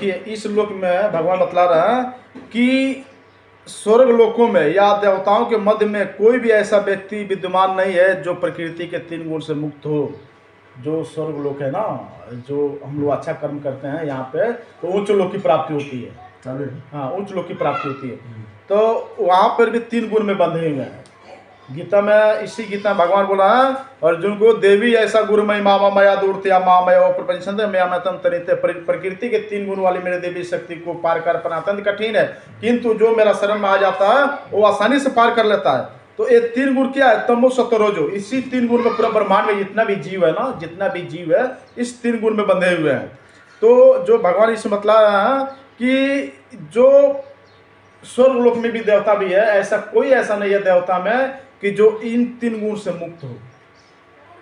कि इस लोक में भगवान बतला रहे हैं कि स्वर्ग लोकों में या देवताओं के मध्य में कोई भी ऐसा व्यक्ति विद्यमान नहीं है जो प्रकृति के 3 गुण से मुक्त हो। जो स्वर्ग लोक है ना, जो हम लोग अच्छा कर्म करते हैं यहाँ पे, तो उच्च लोक की प्राप्ति होती है। हाँ, उच्च लोक की प्राप्ति होती है। तो वहाँ पर भी 3 गुण में बंधे हुए हैं। गीता में, इसी गीता में भगवान बोला है अर्जुन को, देवी ऐसा गुरु मई मामा मया दूरत्या मामय प्रपंचंद मया मतम तनिते। प्रकृति के 3 गुण वाली मेरे देवी शक्ति को पार कर पाना अत्यंत कठिन है, किंतु जो मेरा शरण में आ जाता है वो आसानी से पार कर लेता है। तो ये 3 गुण क्या है? तमो सत्व रजो। इसी 3 गुण में पूरा ब्रह्मांड में जितना भी जीव है ना, जितना भी जीव है इस 3 गुण में बंधे हुए हैं। तो जो भगवान इसमें बतला रहा है कि जो स्वर्ग लोक में भी देवता भी है, ऐसा कोई ऐसा नहीं है देवता में कि जो इन 3 गुण से मुक्त हो।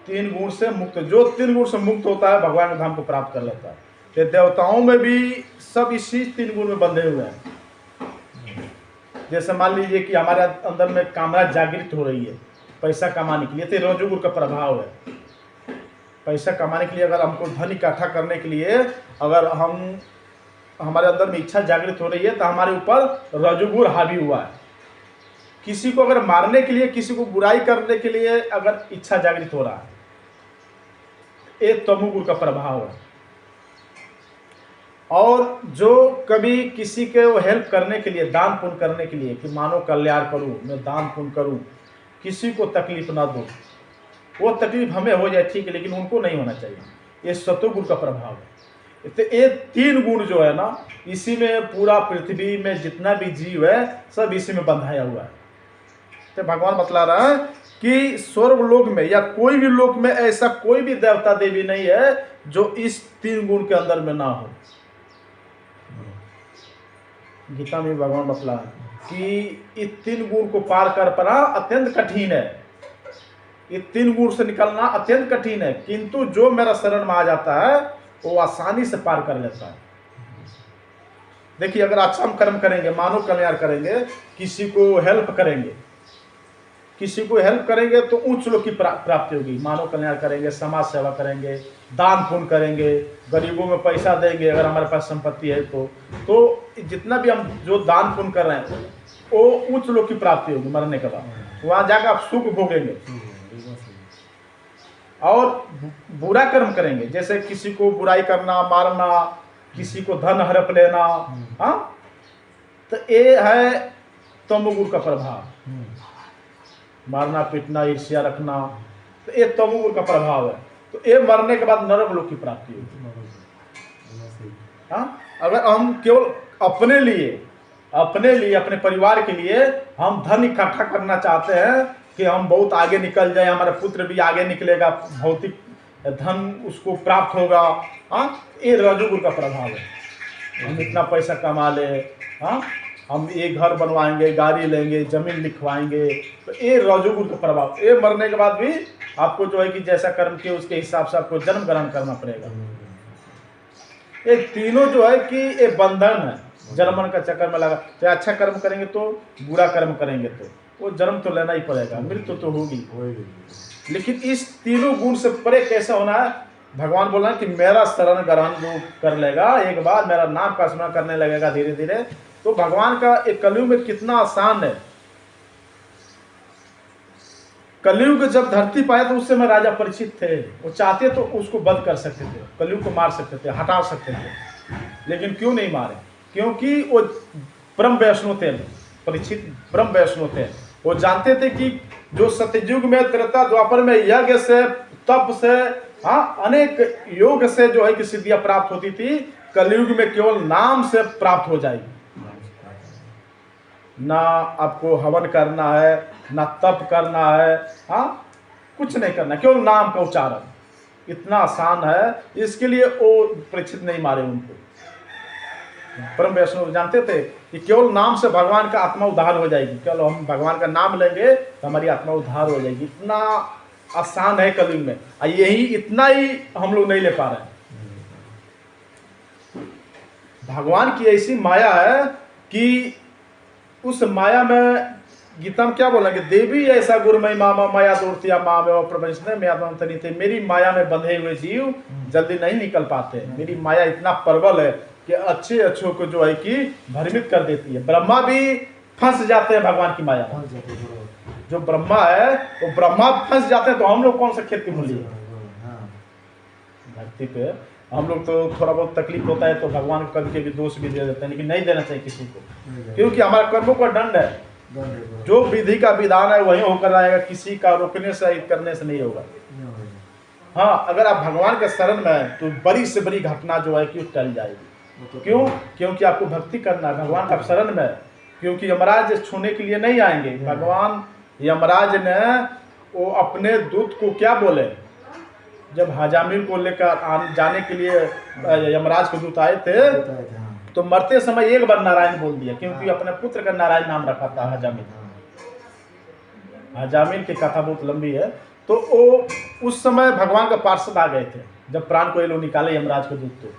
3 गुण से मुक्त, जो 3 गुण से मुक्त होता है भगवान के धाम को प्राप्त कर लेता है। तो देवताओं में भी सब इसी 3 गुण में बंधे हुए हैं। जैसे मान लीजिए कि हमारे अंदर में कामना जागृत हो रही है पैसा कमाने के लिए, तो रजोगुण का प्रभाव है। पैसा कमाने के लिए, अगर हमको धन इकट्ठा करने के लिए अगर हमारे अंदर में इच्छा जागृत हो रही है तो हमारे ऊपर रजोगुण हावी हुआ है। किसी को अगर मारने के लिए, किसी को बुराई करने के लिए अगर इच्छा जागृत हो रहा है, ये तमोगुण का प्रभाव है। और जो कभी किसी के हेल्प करने के लिए, दान पुण्य करने के लिए कि मानो कल्याण करूं, मैं दान पुण्य करूं, किसी को तकलीफ ना दो, वो तकलीफ हमें हो जाए ठीक है, लेकिन उनको नहीं होना चाहिए, ये सत्वगुण का प्रभाव है। तो ये 3 गुण जो है ना, इसी में पूरा पृथ्वी में जितना भी जीव है सब इसी में बंधाया हुआ है। तो भगवान बतला रहा है कि स्वर्ग लोक में या कोई भी लोक में ऐसा कोई भी देवता देवी नहीं है जो इस 3 गुण के अंदर में ना हो। गीता में भगवान बतला कि इस 3 गुण को पार कर पाना अत्यंत कठिन है। ये 3 गुण से निकलना अत्यंत कठिन है, किंतु जो मेरा शरण में आ जाता है वो आसानी से पार कर लेता है। देखिए, अगर अच्छा हम कर्म करेंगे, मानव कल्याण करेंगे, किसी को हेल्प करेंगे, तो उच्च लोक की प्राप्ति होगी। मानव कल्याण करेंगे, समाज सेवा करेंगे, दान पुण्य करेंगे, गरीबों में पैसा देंगे अगर हमारे पास संपत्ति है तो जितना भी हम जो दान पुण्य कर रहे हैं वो उच्च लोक की प्राप्ति होगी। मरने के बाद वहां जाकर आप सुख भोगेंगे। और बुरा कर्म करेंगे, जैसे किसी को बुराई करना, मारना, किसी को धन हड़प लेना, हाँ, तो ये है तमोगुण का प्रभाव। मारना, पीटना, ईर्ष्या रखना, तो ये तमोगुण का प्रभाव है। तो ये मरने के बाद नरक लोक की प्राप्ति होगी। हाँ, अगर हम केवल अपने लिए, अपने परिवार के लिए हम धन इकट्ठा करना चाहते हैं कि हम बहुत आगे निकल जाए, हमारा पुत्र भी आगे निकलेगा, भौतिक धन उसको प्राप्त होगा, हाँ, ये रजोगुण का प्रभाव है। हम इतना पैसा कमा ले, हाँ, हम ये घर बनवाएंगे, गाड़ी लेंगे, जमीन लिखवाएंगे, तो ये रजोगुण का प्रभाव। ये मरने के बाद भी आपको जो है कि जैसा कर्म किया उसके हिसाब से आपको जन्म ग्रहण करना पड़ेगा। ये तीनों जो है कि ये बंधन है, जन्म का चक्कर में लगा। चाहे अच्छा कर्म करेंगे तो, बुरा कर्म करेंगे तो वो जन्म तो लेना ही पड़ेगा, मृत्यु तो होगी। लेकिन इस तीनों गुण से परे कैसे होना है? भगवान बोल रहे हैं कि मेरा शरण ग्रहण जो कर लेगा, एक बार मेरा नाम का स्मरण करने लगेगा धीरे धीरे, तो भगवान का एक कलयुग में कितना आसान है। कलयुग जब धरती पाए तो उससे में राजा परीक्षित थे, वो चाहते तो उसको बंद कर सकते थे, कलयुग को मार सकते थे, हटा सकते थे, लेकिन क्यों नहीं मारे? क्योंकि वो ब्रह्म वैष्णव थे, परीक्षित ब्रह्म वैष्णव थे। वो जानते थे कि जो सत्ययुग में, त्रेता द्वापर में यज्ञ से, तप से, हाँ, अनेक योग से जो है कि सिद्धियां प्राप्त होती थी, कलयुग में केवल नाम से प्राप्त हो जाएगी। ना आपको हवन करना है, ना तप करना है, हाँ, कुछ नहीं करना, केवल नाम का उच्चारण, इतना आसान है। इसके लिए वो परीक्षित नहीं मारे उनको। परम वैष्णव जानते थे कि केवल नाम से भगवान का आत्मा उद्धार हो जाएगी, केवल हम भगवान का नाम लेंगे तो हमारी आत्मा उद्धार हो जाएगी। इतना आसान है कलयुग में, यही इतना ही हम लोग नहीं ले पा रहे हैं। भगवान की ऐसी माया है कि उस माया में गीता में क्या बोला कि देवी ऐसा गुरुमय मामा माया दूरतिया माँ प्रपंच मेरी माया में बंधे हुए जीव जल्दी नहीं निकल पाते। मेरी माया इतना प्रबल है कि अच्छे अच्छों को जो है कि भ्रमित कर देती है। ब्रह्मा भी फंस जाते हैं भगवान की माया में। जो ब्रह्मा है वो ब्रह्मा फंस जाते हैं, तो हम लोग कौन सा खेत की मूली है। धरती पे हम लोग तो थोड़ा बहुत तकलीफ होता है तो भगवान को कभी कभी दोष भी दे देते हैं, लेकिन नहीं देना चाहिए किसी को, क्योंकि हमारे कर्मों का दंड है। जो विधि का विधान है वही होकर आएगा, किसी का रोकने से करने से नहीं होगा। हाँ, अगर आप भगवान के शरण में हैं तो बड़ी से बड़ी घटना जो है कि टल जाएगी। क्यों? क्योंकि आपको भक्ति करना है, भगवान का शरण में। क्योंकि यमराज छूने के लिए नहीं आएंगे। भगवान यमराज ने वो अपने दूत को क्या बोले, जब हाजामिल को लेकर जाने के लिए यमराज के दूत आए थे तो मरते समय एक बार नारायण बोल दिया, क्योंकि अपने पुत्र का नारायण नाम रखा था हाजामिल। हाजामिल की कथा बहुत लंबी है। तो वो उस समय भगवान का पार्षद आ गए थे, जब प्राण को ये लोग निकाले यमराज के दूत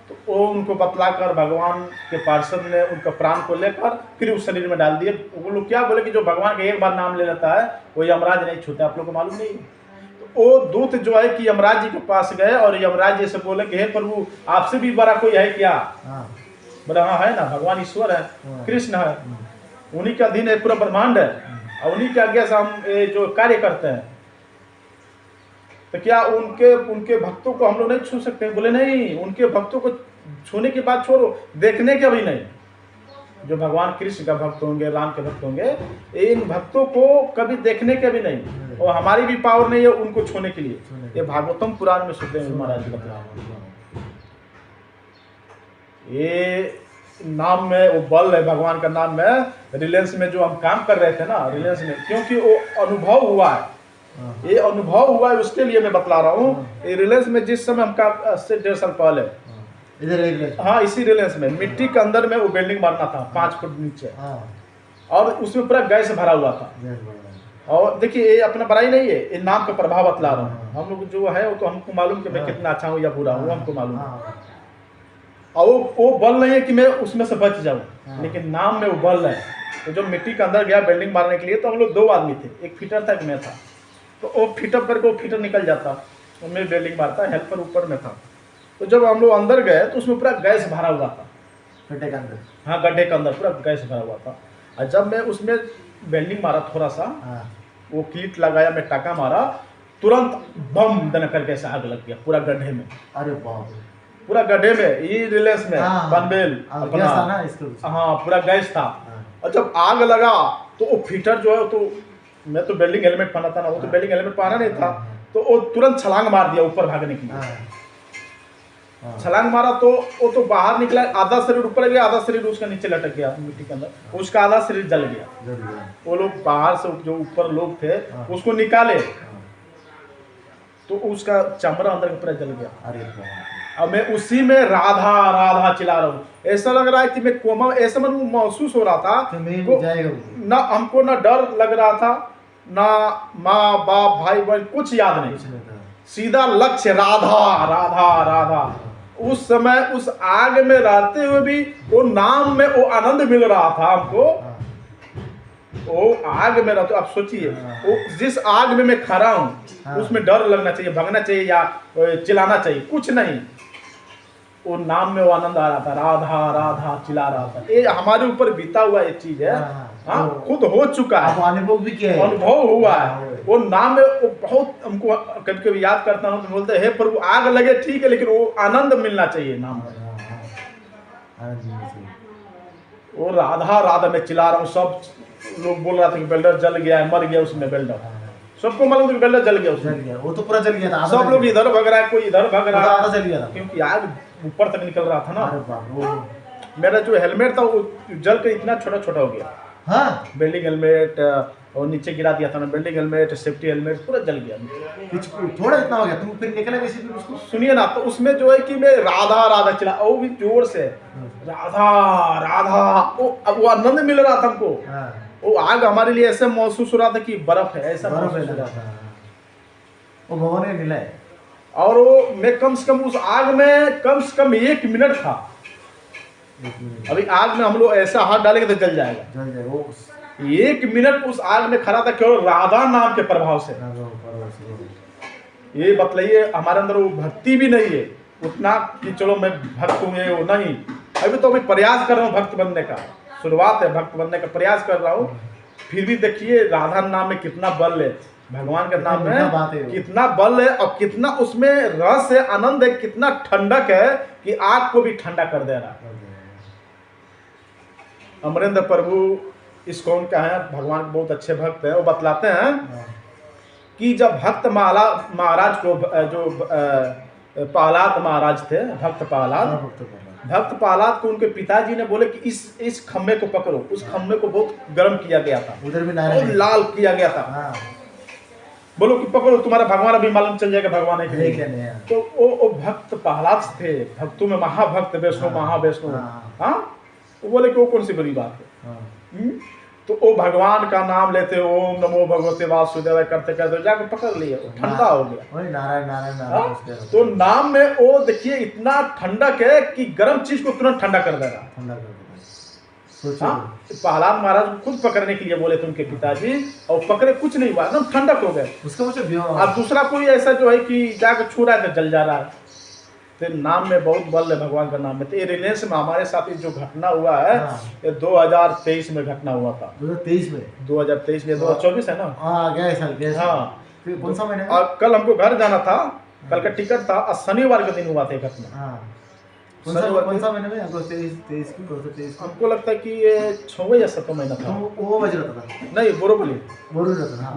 तो वो उनको बतलाकर भगवान के पार्षद ने उनका प्राण को लेकर फिर उस शरीर में डाल दिए। वो लोग क्या बोले कि जो भगवान का एक बार नाम ले लेता है वो यमराज नहीं छूता। आप लोग को मालूम नहीं? तो वो दूत जो है कि यमराज जी के पास गए और यमराज जी से बोले कि हे प्रभु, आपसे भी बड़ा कोई है क्या? बोले हाँ है ना, भगवान ईश्वर है, कृष्ण है, उन्हीं के अधीन है पूरा ब्रह्मांड है, और उन्हीं के आज्ञा से हम जो कार्य करते हैं, तो क्या उनके भक्तों को हम लोग नहीं छू सकते? बोले नहीं, उनके भक्तों को छूने की बात छोड़ो, देखने के भी नहीं। जो भगवान कृष्ण का भक्त होंगे, राम के भक्त होंगे, इन भक्तों को कभी देखने के भी नहीं, और हमारी भी पावर नहीं है उनको छूने के लिए। ये भागवतम पुराण में सुखदेव महाराज जी बता, ये नाम में वो बल है भगवान का नाम में। रिलायंस में जो हम काम कर रहे थे ना, रिलायंस में, क्योंकि वो अनुभव हुआ है, ये अनुभव हुआ है, उसके लिए मैं बतला रहा हूँ। ये रिलायंस में जिस समय हम काम 1.5 साल पहले इधर, हाँ इसी रिलायंस में मिट्टी के अंदर में वो बिल्डिंग बनना था 5 फुट नीचे, और उसमें पूरा गैस भरा हुआ था। और देखिए ये अपना बड़ाई नहीं है, ये नाम का प्रभाव बतला रहा हूँ। हम लोग जो है वो तो हमको मालूम कि मैं कितना अच्छा हूँ या बुरा हूँ, हमको मालूम है। और वो बल नहीं है कि मैं उसमें से बच जाऊँ, लेकिन नाम में वो बल है। तो जब मिट्टी के अंदर गया बिल्डिंग मारने के लिए, तो हम लोग 2 आदमी थे, एक फिटर था, एक मैं था। तो वो फिटअप करके वो फिटर निकल जाता और मैं बिल्डिंग मारता, हेल्पर ऊपर में था। तो जब हम लोग अंदर गए तो उसमें पूरा गैस भरा हुआ था, गड्ढे के अंदर। हाँ, गड्ढे के अंदर पूरा गैस भरा हुआ था। और जब मैं उसमें बिल्डिंग मारा थोड़ा सा, वो क्लिप लगाया, मैं टाका मारा, तुरंत बम दन करके ऐसे आग लग गया पूरा गड्ढे में। अरे बाप, पूरा गड्ढे में, ये रिलायंस में पनवेल अपना, हाँ पूरा गैस था। और जब आग लगा तो वो फिटर जो है, तो मैं तो बिल्डिंग हेलमेट पहना था ना, वो तो बिल्डिंग हेलमेट पहना नहीं था, तो वो तुरंत छलांग मार दिया ऊपर भागने के लिए। छलांग मारा तो वो तो बाहर निकला, आधा शरीर ऊपर गया, आधा शरीर उसका नीचे लटक गया मिट्टी के अंदर, उसका आधा शरीर जल गया। वो लोग बाहर से जो ऊपर लोग थे उसको निकाले तो उसका चमड़ा अंदर पूरा जल गया। अरे अब मैं उसी में राधा राधा चिल्ला रहा हूँ, ऐसा लग रहा है कि मैं कोमा, ऐसा मैं महसूस हो रहा था ना, हमको ना डर लग रहा था, ना माँ बाप भाई बहन कुछ याद नहीं, सीधा लक्ष्य राधा राधा राधा। उस समय उस आग में रहते हुए भी वो नाम में वो आनंद मिल रहा था हमको। वो आग में रहते, आप सोचिए वो जिस आग में मैं खड़ा हूँ उसमें डर लगना चाहिए, भागना चाहिए या चिल्लाना चाहिए, कुछ नहीं। वो नाम में वो आनंद आ रहा था, राधा राधा चिल्ला रहा था। ये हमारे ऊपर बीता हुआ एक चीज है, हाँ खुद हो चुका है, अनुभव भी किया है, अनुभव हुआ है। वो नाम में वो बहुत हमको कभी कभी याद करता हूँ तो बोलते हैं, हे प्रभु आग लगे ठीक है, लेकिन वो आनंद मिलना चाहिए नाम में। वो राधा राधा में चिल्ला रहा हूँ, सब लोग बोल रहा था कि बिल्डर जल गया है, मर गया उसमें बिल्डर, सबको मालूम था बिल्डर जल गया उसमें, वो तो पूरा जल गया था। सब लोग इधर भाग रहा है, कोई इधर भाग रहा है, जल गया था क्योंकि आग ऊपर तक निकल रहा था ना। मेरा जो हेलमेट था वो जल के इतना छोटा छोटा हो गया। हाँ, बिल्डिंग हेलमेट और नीचे गिरा दिया था ना, बिल्डिंग हेलमेट, सेफ्टी हेलमेट पूरा जल गया, थोड़ा इतना हो गया। तुम फिर निकले कैसे फिर उसको? सुनिए ना, तो उसमें जो है कि मैं राधा राधा चिल्ला, वो भी जोर से राधा राधा, अब वो आनंद मिल रहा था हमको। वो आग हमारे लिए ऐसे महसूस हो रहा था कि बर्फ है, ऐसा महसूस हो रहा था। वो भगवान ने मिला है। और वो मैं कम से कम उस आग में कम से कम 1 मिनट था। अभी आग में हम लोग ऐसा हाथ डालेंगे तो जल जाएगा। 1 मिनट उस आग में खड़ा था केवल राधा नाम के प्रभाव से। ये बतलाइए, हमारे अंदर वो भक्ति भी नहीं है, उतना कि चलो मैं भक्त हूँ ये वो नहीं, अभी तो अभी प्रयास कर रहा हूँ भक्त बनने का, शुरुआत है भक्त बनने का प्रयास कर रहा हूँ। फिर भी देखिए राधा नाम में कितना बल है, भगवान के नाम में कितना बल है और कितना उसमें रस है, आनंद है, कितना ठंडक है कि आग को भी ठंडा कर दे रहा है। अमरेंद्र प्रभु इस्कॉन का है, भगवान के बहुत अच्छे भक्त हैं। वो बतलाते हैं कि जब भक्त महाराज को जो प्रहलाद महाराज थे, भक्त प्रहलाद को उनके पिताजी ने बोले कि इस खम्भे को पकड़ो। उस खम्भे को बहुत गर्म किया गया था, उधर भी बहुत लाल किया गया था। बोलो कि पकड़ो, तुम्हारा भगवान अभी मालूम चल जाएगा भगवान है। तो वो भक्त प्रहलाद थे, भक्तों में महाभक्त, वैष्णव महावैष्णव। हाँ, वो बोले कि वो कौन सी बड़ी बात है। तो वो भगवान का नाम लेते, ओम नमो भगवते वासुदेवाय करते करते जाकर पकड़ लिए, ठंडा हो गया। नारायण नारायण। तो नाम में वो देखिए इतना ठंडक है कि गर्म चीज को तुरंत ठंडा कर देगा। प्रहलाद महाराज को खुद पकड़ने के लिए बोले थे उनके पिताजी, और पकड़े, कुछ नहीं हुआ, एकदम ठंडक हो गए। अब दूसरा कोई ऐसा जो है कि जाकर छू रहा है तो जल जा रहा है। तो नाम में बहुत बल है भगवान का नाम में। तो ये रिलायंस में हमारे साथ जो घटना हुआ है, ये 2023 में घटना हुआ था। 2023 में 2024 है ना? हाँ, कौन सा महीना? और कल हमको घर जाना था, कल का टिकट था, शनिवार के दिन हुआ था घटना। कौन सा महीने में? अगस्त 23 हमको लगता है कि ये 6वें या 7वें महीना था। तो वो बज रहा था नहीं, बोरोबली रहता था।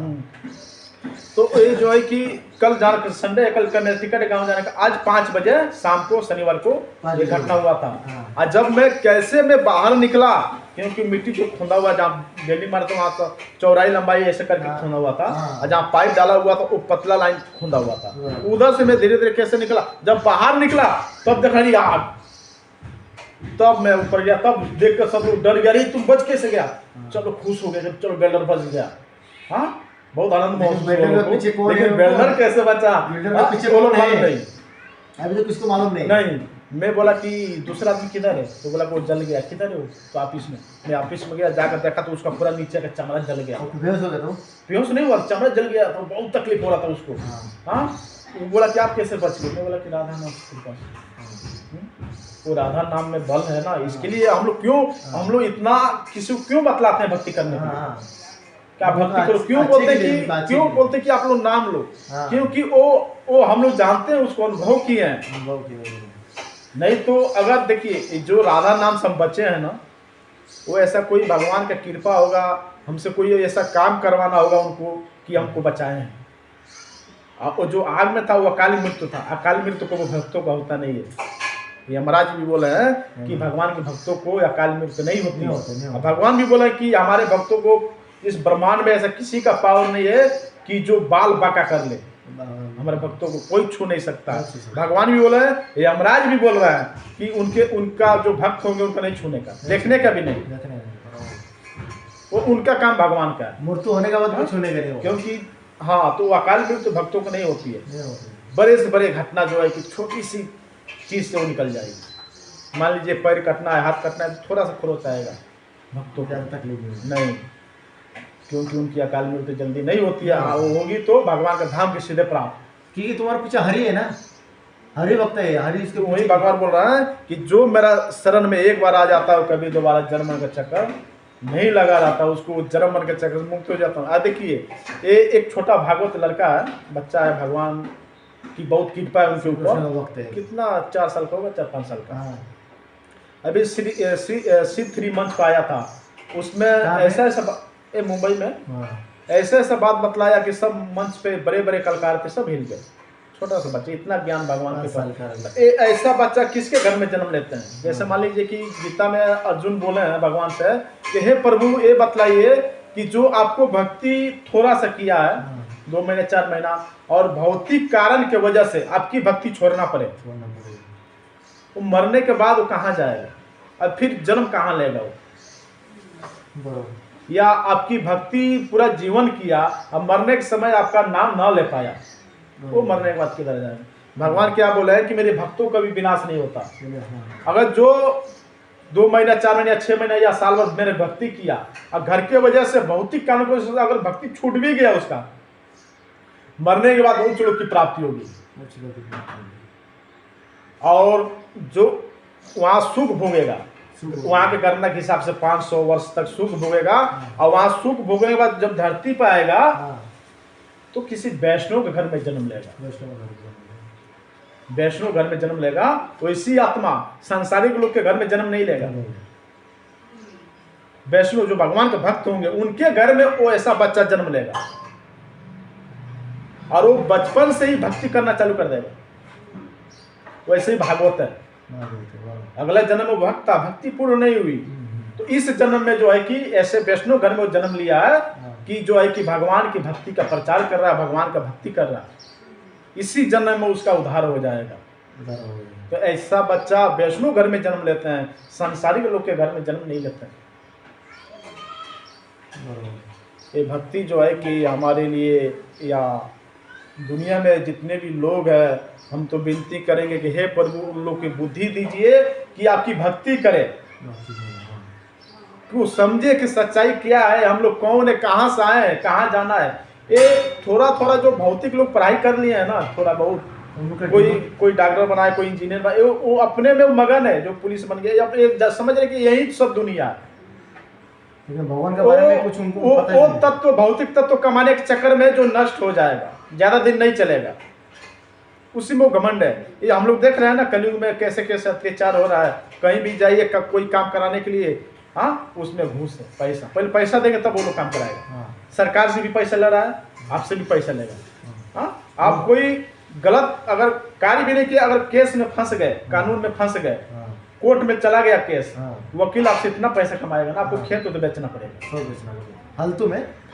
तो ये जो है कि कल जाना, संडे कल का टिकट गाँव जाने का, आज 5 बजे शाम को शनिवार को ये घटना हुआ था। और जब मैं बाहर निकला, क्योंकि मिट्टी जो खुंदा हुआ, जहाँ गेली मारे तो वहाँ तो चौड़ाई लंबाई ऐसे करके खुंदा हुआ था, और जहाँ पाइप डाला हुआ था वो पतला लाइन खुंदा हुआ था। उधर से मैं धीरे धीरे कैसे निकला, जब बाहर निकला तब देखा नहीं आग, तब मैं ऊपर गया, तब देख कर सब लोग डर गया, रही तुम बच कैसे गया? चलो खुश हो गया, जब चलो बेल्डर बच गया। हाँ, बहुत आनंद महसूस हुआ, लेकिन बेल्डर कैसे बचा पीछे मालूम नहीं, अभी तो किसको मालूम नहीं। मैं बोला कि दूसरा आदमी किधर है, तो बोला कि वो जल गया। किधर है वो? तो ऑफिस में। मैं ऑफिस में गया, जाकर देखा तो उसका पूरा नीचे का चमड़ा जल गया। बेहोश हो गया? तो बेहोश नहीं हुआ, चमड़ा जल गया, तो बहुत तकलीफ हो रहा था उसको। हाँ, वो बोला कि आप कैसे बच गए? मैं बोला कि राधा नाम कृपा से। वो राधा नाम में बल है ना, इसके लिए हम लोग इतना किसी को क्यों बतलाते हैं भक्ति करने के लिए? क्या भक्ति करो, क्यों बोलते कि आप लोग नाम लो? क्योंकि वो हम लोग जानते हैं, उसको अनुभव किए हैं। नहीं तो अगर देखिए जो राधा नाम से हम बचे हैं ना, वो ऐसा कोई भगवान का कृपा होगा, हमसे कोई ऐसा काम करवाना होगा उनको कि हमको बचाए हैं। और जो आग में था वो अकाल मृत्यु था। अकाल मृत्यु को वो भक्तों का होता नहीं है। ये यमराज भी बोले हैं कि भगवान के भक्तों को अकाल मृत्यु नहीं होती। भगवान भी बोले कि हमारे भक्तों को इस ब्रह्मांड में ऐसा किसी का पावर नहीं है कि जो बाल बाका कर ले। हमारे भक्तों को कोई छू नहीं सकता। भगवान भी बोले हैं, यमराज भी बोल रहा है कि उनका जो भक्त होंगे उनका नहीं छूने का, देखने का भी नहीं। वो उनका काम भगवान का है। मृत्यु होने का बाद छूने का नहीं, क्योंकि हाँ, तो अकाल मृत्यु भक्तों को नहीं होती है। बड़े से बड़े घटना जो है कि छोटी सी चीज से वो निकल जाएगी। मान लीजिए पैर कटना है, हाथ कटना है, तो थोड़ा सा खरोच आएगा, भक्तों को तकलीफ नहीं, क्योंकि उनकी अकाल मृत्यु जल्दी नहीं होती है। वो होगी तो भगवान का धाम के सीधे प्राप्त। क्योंकि तुम्हारे पीछे हरि है ना, हरि भक्त है, हरि इसके वही भगवान बोल रहा है कि जो मेरा शरण में एक बार आ जाता है, कभी दोबारा जन्म का चक्कर नहीं लगा रहता, उसको जन्म मन के चक्कर से मुक्त हो जाता हूँ। देखिए ये एक छोटा भागवत लड़का है, बच्चा है, भगवान की बहुत कृपा है उनके ऊपर। कितना 4 साल का होगा, 4-5 साल का। अभी श्री 3 मंच पर आया था, उसमें ऐसा मुंबई में ऐसा बात बतलाया कि सब मंच पे बड़े बड़े कलाकार थे, सब हिल गए। छोटा सा बच्चा, इतना ज्ञान भगवान के पास। ऐसा बच्चा किसके घर में जन्म लेते हैं? जैसे मान लीजिए कि गीता में अर्जुन बोले हैं भगवान से कि हे प्रभु ये बतलाइए कि जो आपको भक्ति थोड़ा सा किया है, 2 महीने 4 महीना, और भौतिक कारण के वजह से आपकी भक्ति छोड़ना पड़े, वो मरने के बाद वो कहाँ जाएगा और फिर जन्म कहाँ लेगा वो? या आपकी भक्ति पूरा जीवन किया, अब मरने के समय आपका नाम ना ले पाया, वो मरने के बाद किधर जाएगा? भगवान क्या बोला है कि मेरे भक्तों का भी विनाश नहीं होता। अगर जो 2 महीना 4 महीना 6 महीना या साल भर मेरे भक्ति किया और घर के वजह से भौतिक कारण की वजह से अगर भक्ति छूट भी गया, उसका मरने के बाद उच्च लोक की प्राप्ति होगी। और जो वहाँ सुख भोगेगा, सुख वहाँ के गणना के हिसाब से 500 वर्ष तक सुख भोगेगा, और वहाँ सुख भोगने के बाद जब धरती पर आएगा हाँ, तो किसी वैष्णव के घर में जन्म लेगा। वैष्णव घर के वैष्णव घर में जन्म लेगा, वैसी आत्मा सांसारिक लोग के घर में जन्म नहीं लेगा। अंदर। वैष्णव जो भगवान के भक्त होंगे उनके घर में वो ऐसा बच्चा जन्म लेगा, और वो बचपन से ही भक्ति करना चालू कर देगा। वैसे ही भागवत है, अगला जन्म वो भक्त था, भक्ति पूर्ण नहीं हुई, तो इस जन्म में जो है कि ऐसे वैष्णव घर में वो जन्म लिया है कि जो है कि भगवान की भक्ति का प्रचार कर रहा है, भगवान का भक्ति कर रहा है, इसी जन्म में उसका उद्धार हो जाएगा। तो ऐसा बच्चा वैष्णव घर में जन्म लेते हैं, संसारिक लोग के घर में जन्म नहीं लेते हैं। ये भक्ति जो है कि हमारे लिए या दुनिया में जितने भी लोग हैं, हम तो विनती करेंगे कि हे प्रभु उन लोग की बुद्धि दीजिए कि आपकी भक्ति करें, कि वो समझे कि सच्चाई क्या है, हम लोग कौन है, कहाँ से आए हैं, कहाँ जाना है। ये थोड़ा थोड़ा जो भौतिक लोग पढ़ाई कर लिए हैं ना, थोड़ा बहुत, कोई डॉक्टर बनाए, कोई इंजीनियर बनाए, वो अपने में मगन है, जो पुलिस बन गया, या समझ रहे कि यही सब दुनिया है। लेकिन भगवान के बारे में कुछ उनको पता ही वो नहीं। तत्व, भौतिक तत्व कमाने के चक्कर में जो नष्ट हो जाएगा, ज्यादा दिन नहीं चलेगा, उसी में वो घमंड है। ये हम लोग देख रहे हैं ना कलयुग में कैसे कैसे अत्याचार हो रहा है। कहीं भी जाइए, कोई काम कराने के लिए, हाँ, उसमें घूस है, पैसा, पहले पैसा देंगे तब वो लोग काम कराएगा। हाँ, सरकार से भी पैसा ले रहा है, आपसे भी पैसा लेगा। हाँ, आप कोई गलत अगर कार्य भी नहीं किया, अगर केस में फंस गए, कानून में फंस गए, हाँ, कोर्ट में चला गया केस, हाँ। वकील आपसे इतना पैसा कमाएगा ना, आपको हाँ। खेत तो बेचना पड़ेगा। सब बेचना पड़ेगा।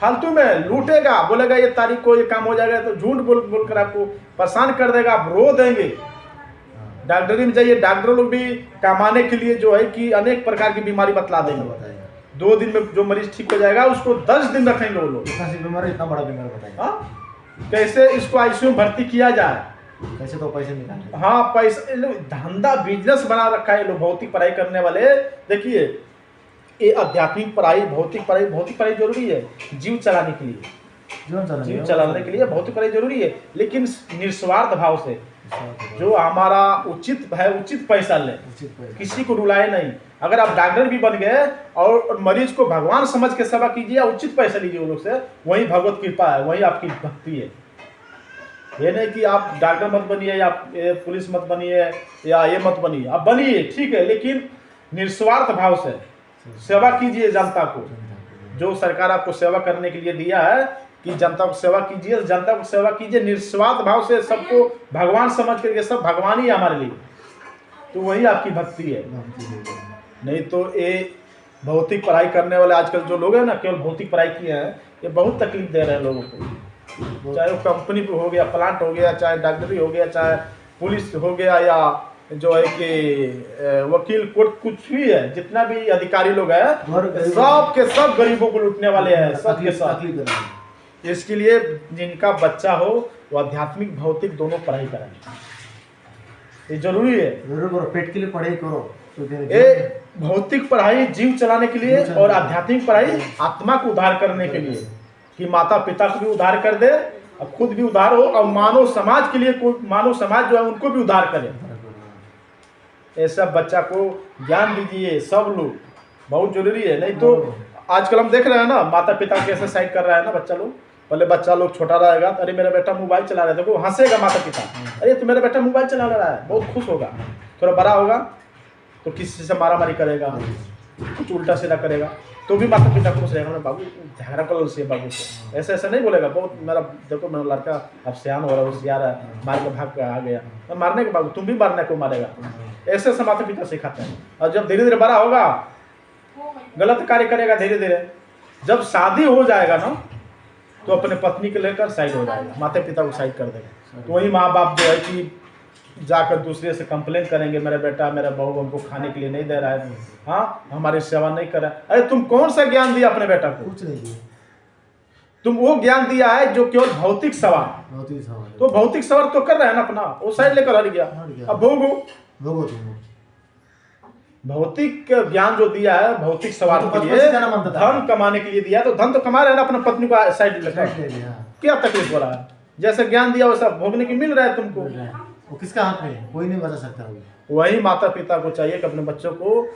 फालतू में लूटेगा, बोलेगा ये तारीख को ये काम हो जाएगा, तो झूठ बोल बोल कर आपको परेशान कर देगा, आप रो देंगे। हाँ, डॉक्टरी में जाइए, डॉक्टर लोग भी कमाने के लिए जो है कि अनेक प्रकार की बीमारी बतला देंगे। बताइए 2 दिन में जो मरीज ठीक हो जाएगा उसको 10 दिन रखेंगे वो लोग। इतना सी बीमारी, इतना बड़ा बीमारी बताइए। हाँ, कैसे इसको आईसीयू में भर्ती किया जाए। कैसे तो पैसे निकाले। हाँ, पैसा, धंधा बिजनेस बना रखा है लोग, भौतिक पढ़ाई करने वाले। देखिए, ये आध्यात्मिक पढ़ाई, भौतिक पढ़ाई जरूरी है जीव चलाने के लिए, जीव चलाने के लिए भौतिक पढ़ाई जरूरी है, लेकिन निस्वार्थ भाव से, जो हमारा उचित है, उचित पैसा ले, किसी को रुलाए नहीं। अगर आप डॉक्टर भी बन गए और मरीज को भगवान समझ के सेवा कीजिए, उचित पैसा लीजिए उन लोग से, वही भगवत कृपा है, वही आपकी भक्ति है। ये नहीं कि आप डॉक्टर मत बनिए, या पुलिस मत बनिए, या ये मत बनिए, आप बनिए ठीक है, लेकिन निस्वार्थ भाव से सेवा कीजिए जनता को। जो सरकार आपको सेवा करने के लिए दिया है कि जनता को सेवा कीजिए, जनता को सेवा कीजिए निस्वार्थ भाव से, सबको भगवान समझ करके, सब भगवान ही है हमारे लिए, तो वही आपकी भक्ति है। नहीं तो ये भौतिक पढ़ाई करने वाले आजकल जो लोग हैं ना, केवल भौतिक पढ़ाई किए हैं, ये बहुत तकलीफ दे रहे हैं लोगों को। चाहे वो कंपनी पे हो गया, प्लांट हो गया, चाहे डॉक्टरी हो गया, चाहे पुलिस हो गया, या जो है कि वकील, कोर्ट, कुछ भी है, जितना भी अधिकारी लोग हैं, सब के सब गरीबों को लूटने वाले हैं, सब के सब। इसके लिए जिनका बच्चा हो वो आध्यात्मिक भौतिक दोनों पढ़ाई करें, ये जरूरी है। जरूर, पेट के लिए पढ़ाई करो। ये भौतिक पढ़ाई जीव चलाने के लिए, और आध्यात्मिक पढ़ाई आत्मा को उद्धार करने के लिए, कि माता पिता को भी उद्धार कर दे और खुद भी उद्धार हो, और मानव समाज के लिए, कोई मानव समाज जो है उनको भी उद्धार करे। ऐसा बच्चा को ज्ञान दीजिए सब लोग, बहुत जरूरी है। नहीं तो आजकल हम देख रहे हैं ना, माता पिता कैसे साइड कर रहा है ना बच्चा लोग। पहले बच्चा लोग छोटा रहेगा, अरे मेरा बेटा मोबाइल चला रहा है, देखो हंसेगा माता पिता, अरे तो मेरा बेटा मोबाइल चला रहा है, बहुत खुश होगा। थोड़ा बड़ा होगा तो किसी से मारामारी करेगा, कुछ उल्टा सीधा करेगा, तो भी माता पिता खुश रहेगा, मैं बाबू ध्यान करो से, बाबू से ऐसे ऐसा नहीं बोलेगा, बहुत मेरा देखो मेरा लड़का अब सियान हो रहा है, होशियार है, मार के भाग के आ गया, मैं मारने के बाबू तुम भी मारने को मारेगा। ऐसे ऐसे माता पिता सिखाते हैं। और जब धीरे धीरे बड़ा होगा, गलत कार्य करेगा, धीरे धीरे जब शादी हो जाएगा ना, तो अपने पत्नी को लेकर साइड हो जाएगा, माता पिता को साइड कर देगा। तो वही माँ बाप जो है कि जाकर दूसरे से कंप्लेन करेंगे, मेरा बेटा मेरा बहू हमको खाने के लिए नहीं दे रहा है, हाँ हमारी सेवा नहीं कर रहा है। अरे तुम कौन सा ज्ञान दिया अपने बेटा को? कुछ नहीं, तुम वो ज्ञान दिया है जो केवल भौतिक सवार, तो भौतिक सवार तो कर रहा है ना अपना, वो साइड लेकर हट गया। अब भोगो तुम भौतिक ज्ञान जो दिया है भौतिक सवार तो के बचपन लिए, से जाना मानता था। धन कमाने के लिए दिया, तो धन तो कमा रहे हैं ना, अपना पत्नी को साइड लेकर, क्या तकलीफ हो रहा है? जैसे ज्ञान दिया वैसा भोगने की मिल रहा है तुमको। वो किसका हाथ में है? कोई नहीं बचा सकता अभी। वही माता पिता को चाहिए कि अपने बच्चों को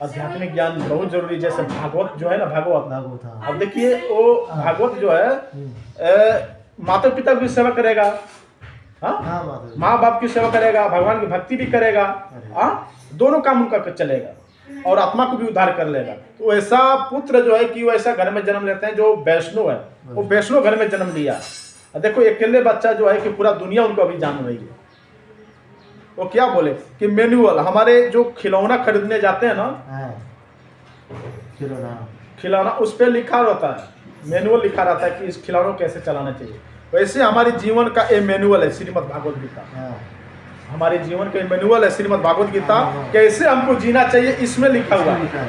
आध्यात्मिक ज्ञान बहुत जरूरी है। जैसे भागवत जो है ना, भागवत, लागू था। अब देखिए वो भागवत जो है माता पिता की सेवा करेगा, हाँ, हाँ बात है। माँ बाप की सेवा करेगा, भगवान की भक्ति भी करेगा, हाँ, दोनों काम उनका चलेगा और आत्मा को भी उद्धार कर लेगा। तो ऐसा पुत्र जो है कि वो ऐसा घर में जन्म लेते हैं जो वैष्णव है, वो वैष्णव घर में जन्म लिया। और देखो अकेले बच्चा जो है कि पूरा दुनिया उनको अभी जान रही है। वो क्या बोले कि मैनुअल, हमारे जो खिलौना खरीदने जाते हैं ना, हाँ, खिलौना उस पर लिखा रहता है, मैनुअल लिखा रहता है कि इस खिलौनों को कैसे चलाना चाहिए। वैसे हमारे जीवन का एक मैनुअल है श्रीमद् भागवत गीता। हाँ, हमारे जीवन का मैनुअल है श्रीमद् भागवत गीता, कैसे हमको जीना चाहिए इसमें लिखा हुआ है।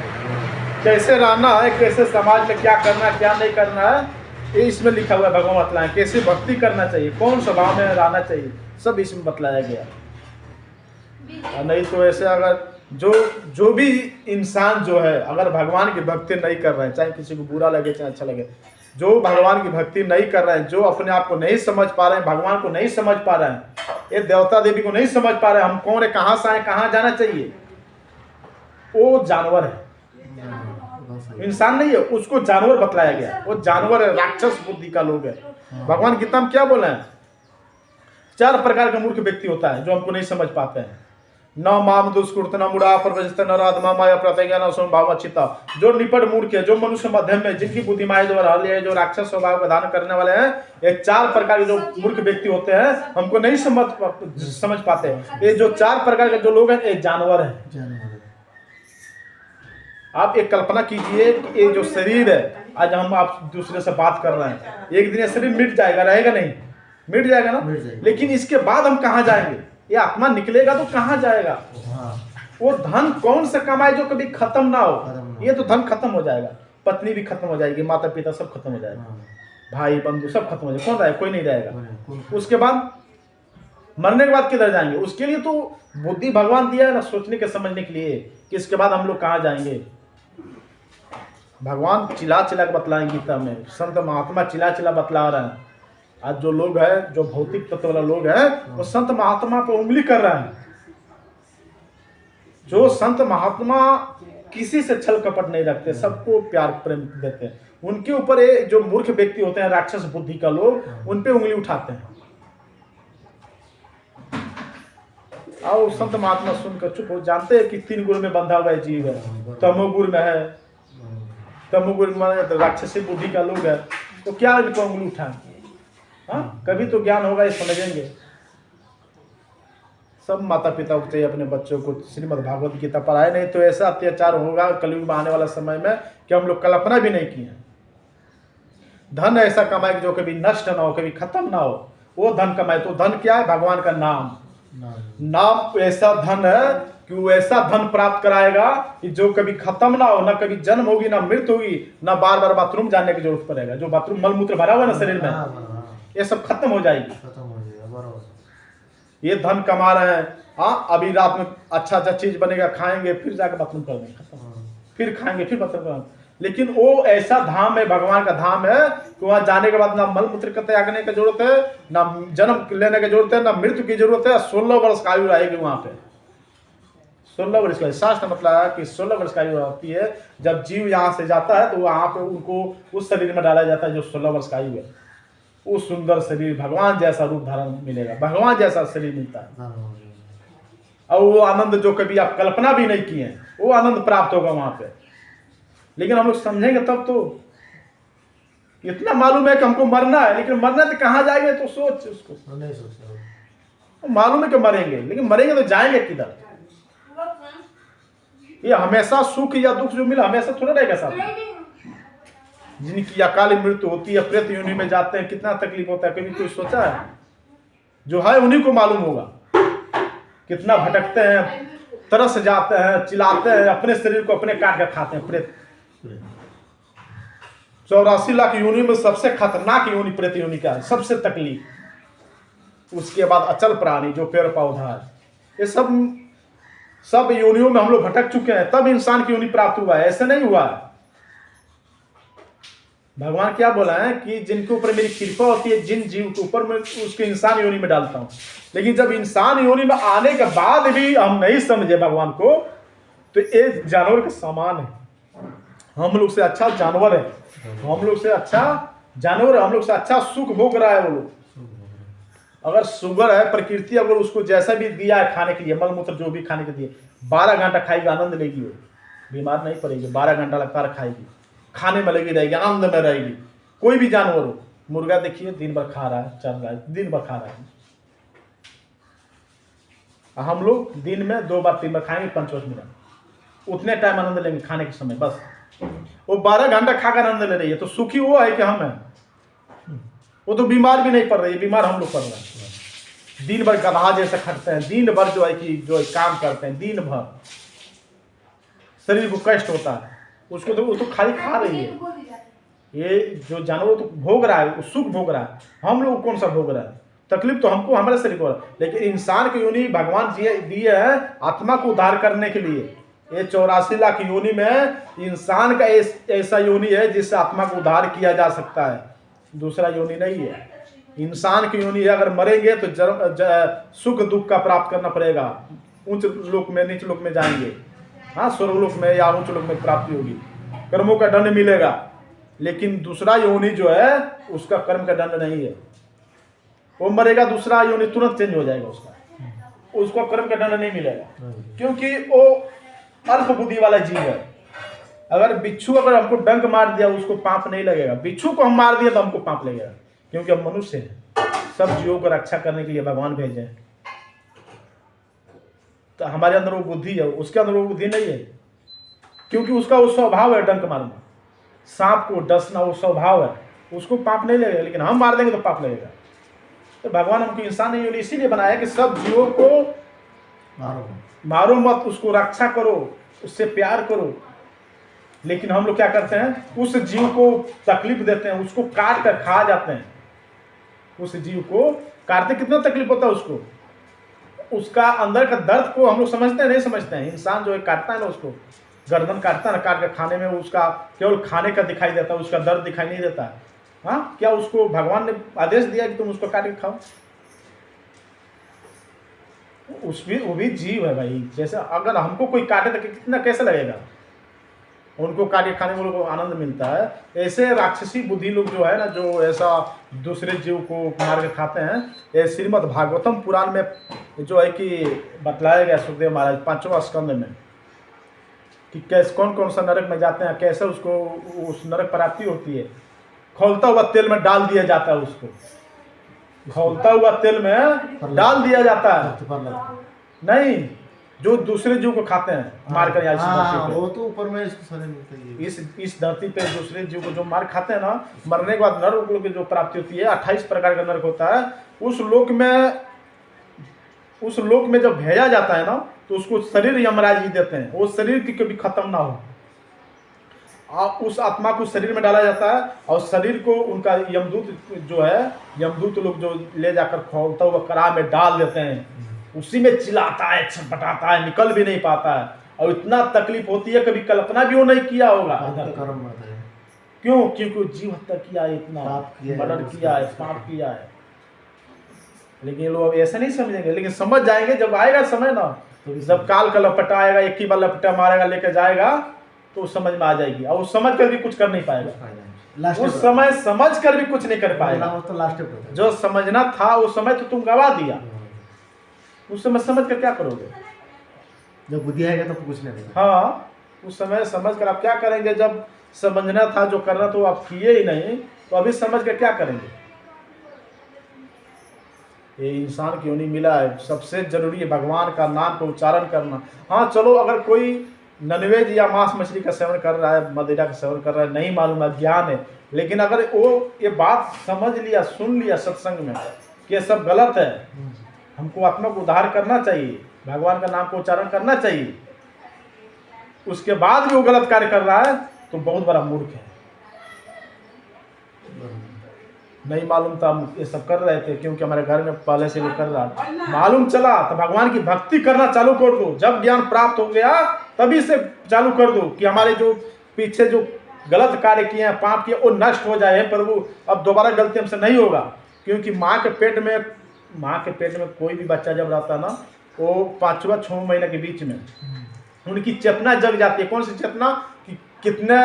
कैसे रहना है, कैसे समाज में क्या करना है क्या नहीं करना है, ये इसमें लिखा हुआ है। भगवान बतलाएं कैसे भक्ति करना चाहिए, कौन स्वभाव में रहना चाहिए, सब इसमें बतलाया गया। और नहीं तो ऐसे अगर जो भी इंसान जो है अगर भगवान की भक्ति नहीं कर रहे हैं, चाहे किसी को बुरा लगे चाहे अच्छा लगे, जो भगवान की भक्ति नहीं कर रहे हैं, जो अपने आप को नहीं समझ पा रहे हैं, भगवान को नहीं समझ पा रहे हैं, ये देवता देवी को नहीं समझ पा रहे हैं, हम कौन है, कहाँ से आए, कहाँ जाना चाहिए, वो जानवर है, इंसान नहीं है, उसको जानवर बतलाया गया। वो जानवर है, राक्षस बुद्धि का लोग है। भगवान गीता में क्या बोले हैं, 4 प्रकार का मूर्ख व्यक्ति होता है जो हमको नहीं समझ पाते हैं। न माम दुष्कृत न मुड़ा प्रवजित न राधमा माया प्रत्यज्ञा न स्वभाव चिता। जो निपट मूर्ख है, जो मनुष्य मध्यम में, जिनकी बुद्धि माया जो रहली है, जो राक्षस स्वभाव का धारण करने वाले हैं, ये 4 प्रकार के जो मूर्ख व्यक्ति होते हैं हमको नहीं समझ पाते। ये जो 4 प्रकार के जो लोग हैं ये जानवर है। आप एक कल्पना कीजिए कि ये जो शरीर है, आज हम आप दूसरे से बात कर रहे हैं, एक दिन ये शरीर मिट जाएगा, रहेगा नहीं, मिट जाएगा ना, लेकिन इसके बाद हम कहाँ जाएंगे, ये आत्मा निकलेगा तो कहाँ जाएगा। वो धन कौन सा कमाए जो कभी खत्म ना हो, ये तो धन खत्म हो जाएगा, पत्नी भी खत्म हो जाएगी, माता पिता सब खत्म हो जाएगा, भाई बंधु सब खत्म हो जाएगा, कौन रहेगा, कोई नहीं रहेगा। उसके बाद मरने के बाद किधर जाएंगे, उसके लिए तो बुद्धि भगवान दिया है ना, सोचने के समझने के लिए कि इसके बाद हम लोग कहाँ जाएंगे। भगवान चिल्ला चिल्ला के बतलाएं गीता में, संत महात्मा चिल्ला चिल्ला बतला रहे हैं। आज जो लोग हैं, जो भौतिक तत्व वाला लोग हैं, वो संत महात्मा पर उंगली कर रहे हैं। जो संत महात्मा किसी से छल कपट नहीं रखते, सबको प्यार प्रेम देते हैं, उनके ऊपर ये जो मूर्ख व्यक्ति होते हैं, राक्षस बुद्धि का लोग, उन पे उंगली उठाते हैं। आओ संत महात्मा सुनकर चुप हो, जानते हैं कि 3 गुण में बंधा हुआ जीव है, तमोगुण में है, तमोगुण में राक्षसी बुद्धि का लोग है, तो क्या इनको उंगली उठाएंगे। हाँ, कभी तो ज्ञान होगा, ये समझेंगे। सब माता पिता को चाहिए अपने बच्चों को श्रीमद् भागवत गीता पढ़ाए, नहीं तो ऐसा अत्याचार होगा कलयुग में आने वाला समय में कि हम लोग कल्पना भी नहीं किए। धन ऐसा कमाए जो कभी नष्ट ना हो, कभी खत्म ना हो, वो धन कमाए। तो धन क्या है, भगवान का नाम। नाम ऐसा धन है कि वो ऐसा धन प्राप्त कराएगा कि जो कभी खत्म ना हो, ना कभी जन्म होगी, ना मृत्यु होगी, ना बार बार बाथरूम जाने की जरूरत पड़ेगा। जो बाथरूम मल मूत्र भरा हुआ ना शरीर में, ये सब खत्म हो जाएगी। ये धन कमा रहे हैं, हाँ, अभी रात में अच्छा अच्छा चीज बनेगा, खाएंगे, फिर जाकर बाथरूम कर देंगे, खत्म, फिर खाएंगे, फिर बाथरूम करेंगे। लेकिन वो ऐसा धाम है, भगवान का धाम है कि वहां जाने के बाद ना मल मूत्र का त्यागने की जरूरत है, ना जन्म लेने की जरूरत है, ना मृत्यु की जरूरत है। 16 वर्ष का आयु रहेगी वहां पे, 16 वर्ष का। शास्त्र मतलब है कि 16 वर्ष का आयु होती है। जब जीव यहाँ से जाता है तो वहां पे उनको उस शरीर में डाला जाता है जो 16 वर्ष का आयु है। वो सुंदर शरीर, भगवान जैसा रूप धारण मिलेगा, भगवान जैसा शरीर मिलता है, और वो आनंद जो कभी आप कल्पना भी नहीं किए, वो आनंद प्राप्त होगा वहां पे। लेकिन हम लोग समझेंगे तब तो। इतना मालूम है कि हमको मरना है, लेकिन मरना तो कहाँ जाएंगे, तो सोच उसको, नहीं सोचते। मालूम है कि मरेंगे, लेकिन मरेंगे तो जाएंगे किधर। ये हमेशा सुख या दुख जो मिला हमेशा थोड़ा रहेगा साथ। जिनकी अकाल मृत्यु होती है, प्रेत योनि में जाते हैं, कितना तकलीफ होता है, कभी कोई सोचा है? जो है उन्हीं को मालूम होगा। कितना भटकते हैं, तरस जाते हैं, चिल्लाते हैं, अपने शरीर को अपने काट कर खाते हैं प्रेत। 84 लाख योनि में सबसे खतरनाक योनि प्रेत योनि का है, सबसे तकलीफ। उसके बाद अचल प्राणी जो पेड़ पौधा है, ये सब योनियों में हम लोग भटक चुके हैं, तब इंसान की योनि प्राप्त हुआ है, ऐसे नहीं हुआ है। भगवान क्या बोला है कि जिनके ऊपर मेरी कृपा होती है, जिन जीव के ऊपर मैं उसके इंसान योनि में डालता हूँ। लेकिन जब इंसान योनि में आने के बाद भी हम नहीं समझे भगवान को, तो ये जानवर के समान है। हम लोग से अच्छा जानवर है, हम लोग से अच्छा जानवर है, हम लोग से अच्छा सुख भोग रहा है वो लोग। अगर शुगर है, प्रकृति अगर उसको जैसा भी दिया है खाने के लिए, मल मूत्र जो भी खाने के लिए, 12 घंटा खाएगी, आनंद लेगी, वो बीमार नहीं पड़ेगी। 12 घंटा लगातार खाएगी, खाने में लगी रहेगी, आनंद में रहेगी। कोई भी जानवर हो, मुर्गा देखिए दिन भर खा रहा है, चल रहा है, दिन भर खा रहा है। हम लोग दिन में 2 बार 3 बार खाएंगे 5-5 मिनट, उतने टाइम आनंद लेंगे खाने के समय बस। वो 12 घंटा खाकर आनंद ले रही है, तो सुखी वो है कि हम हैं। वो तो बीमार भी नहीं पड़ रही है, बीमार हम लोग पड़ रहे हैं। दिन भर गधा जैसे खटते हैं, दिन भर जो है कि जो काम करते हैं, दिन भर शरीर को कष्ट होता है उसको, तो वो तो खाली खा रही है। ये जो जानवर तो भोग रहा है, वो सुख भोग रहा है। हम लोग कौन सा भोग रहा है? तकलीफ तो हमको हमारे शरीर को। लेकिन इंसान की योनि भगवान जी दिए है आत्मा को उद्धार करने के लिए। ये 84 लाख योनि में इंसान का ऐसा योनि है जिससे आत्मा को उद्धार किया जा सकता है, दूसरा योनि नहीं है। इंसान की योनि है, अगर मरेंगे तो सुख दुख का प्राप्त करना पड़ेगा। उच्च लोक में, नीच लोक में जाएंगे, हाँ स्वर्गलोक में या उच्च लोक में प्राप्ति होगी, कर्मों का दंड मिलेगा। लेकिन दूसरा योनि जो है उसका कर्म का दंड नहीं है। वो मरेगा, दूसरा योनि तुरंत चेंज हो जाएगा उसका, उसको कर्म का दंड नहीं मिलेगा, क्योंकि वो अल्प बुद्धि वाला जीव है। अगर बिच्छू अगर हमको डंक मार दिया उसको पाप नहीं लगेगा, बिच्छू को हम मार दिया तो हमको पाप लगेगा, क्योंकि हम मनुष्य हैं। सब जीवों को रक्षा करने के लिए भगवान भेजे हैं, तो हमारे अंदर वो बुद्धि है, उसके अंदर वो बुद्धि नहीं है, क्योंकि उसका वो स्वभाव है डंक मारना, सांप को डसना वो स्वभाव है, उसको पाप नहीं लगेगा। लेकिन हम मार देंगे तो पाप लगेगा। तो भगवान हमको इंसान ने इसीलिए बनाया कि सब जीवों को मारो मत, उसको रक्षा करो, उससे प्यार करो। लेकिन हम लोग क्या करते हैं, उस जीव को तकलीफ देते हैं, उसको काट कर खा जाते हैं। उस जीव को काटते कितना तकलीफ होता है उसको, उसका अंदर का दर्द को हम लोग समझते हैं नहीं समझते हैं। इंसान जो है काटता है ना, उसको गर्दन काटता है ना, काट कर खाने में उसका केवल खाने का दिखाई देता है, उसका दर्द दिखाई नहीं देता है। हाँ, क्या उसको भगवान ने आदेश दिया कि तुम उसको काट के खाओ? वो भी जीव है भाई। जैसे अगर हमको कोई काटे तो कितना कैसे लगेगा, उनको काट के खाने में लोगों को आनंद मिलता है। ऐसे राक्षसी बुद्धि लोग जो है ना, जो ऐसा दूसरे जीव को मार के खाते हैं, ये श्रीमद् भागवतम पुराण में जो है कि बतलाया गया सुखदेव महाराज 5वां स्कंद में, कि कैसे कौन कौन सा नरक में जाते हैं, कैसे उसको उस नरक प्राप्ति होती है। खौलता हुआ तेल में डाल दिया जाता है, उसको खौलता हुआ तेल में डाल दिया जाता है। नहीं, जो दूसरे जीव को खाते हैं मार कर, वो तो ऊपर में इसको सजा मिलता है। इस धरती पे दूसरे जीव को जो मार खाते हैं ना, मरने के बाद नरक लोक की जो प्राप्ति होती है, 28 प्रकार का नरक होता है। उस लोक में जब भेजा जाता है ना, तो उसको शरीर यमराज ही देते हैं, वो शरीर की कभी खत्म ना हो। उस आत्मा को शरीर में डाला जाता है, और शरीर को उनका यमदूत जो है, यमदूत लोग जो ले जाकर खौलता हुआ कड़ा में डाल देते हैं। उसी में चिल्लाता है, छटपटाता है, निकल भी नहीं पाता है, और इतना तकलीफ होती है, कभी कल्पना भी वो नहीं किया होगा। क्यों? क्योंकि जीव हत्या किया है, इतना मर्डर किया है, पाप किया है। लेकिन लोग ऐसा नहीं समझेंगे, लेकिन समझ जाएंगे जब आएगा समय ना, जब काल का लपटा आएगा, एक ही बार लपटा मारेगा, लेकर जाएगा, तो समझ में आ जाएगी। और उस समझ कर भी कुछ कर नहीं पाएगा, उस समय समझ कर भी कुछ नहीं कर पाएगा। तो जो समझना था उस समय तो तुम गवा दिया, उस समय समझ कर क्या करोगे? जब बुद्धि आएगा तो कुछ नहीं। हाँ, उस समय समझ कर आप क्या करेंगे? जब समझना था, जो करना तो आप किए ही नहीं, तो अभी समझ कर क्या करेंगे? ये इंसान क्यों नहीं मिला है? सबसे जरूरी है भगवान का नाम का उच्चारण करना। हाँ चलो, अगर कोई नॉनवेज या मांस मछली का सेवन कर रहा है, मदिरा का सेवन कर रहा है, नहीं मालूम है, ज्ञान है, लेकिन अगर वो ये बात समझ लिया, सुन लिया सत्संग में कि ये सब गलत है, हमको आत्मा को उद्धार करना चाहिए, भगवान का नाम को उच्चारण करना चाहिए, उसके बाद भी वो गलत कार्य कर रहा है, तो बहुत बड़ा मूर्ख है। नहीं मालूम था हम ये सब कर रहे थे, क्योंकि हमारे घर में पहले से वो कर रहा है। मालूम चला तो भगवान की भक्ति करना चालू कर दो। जब ज्ञान प्राप्त हो गया तभी से चालू कर दो कि हमारे जो पीछे जो गलत कार्य किए हैं, पाप किए, वो नष्ट हो जाए। हे प्रभु अब दोबारा गलती हमसे नहीं होगा। क्योंकि माँ के पेट में कोई भी बच्चा जब रहता है ना, वो 5वां-6वां महीने के बीच में उनकी चेतना जग जाती है। कौन सी चेतना? कि कितने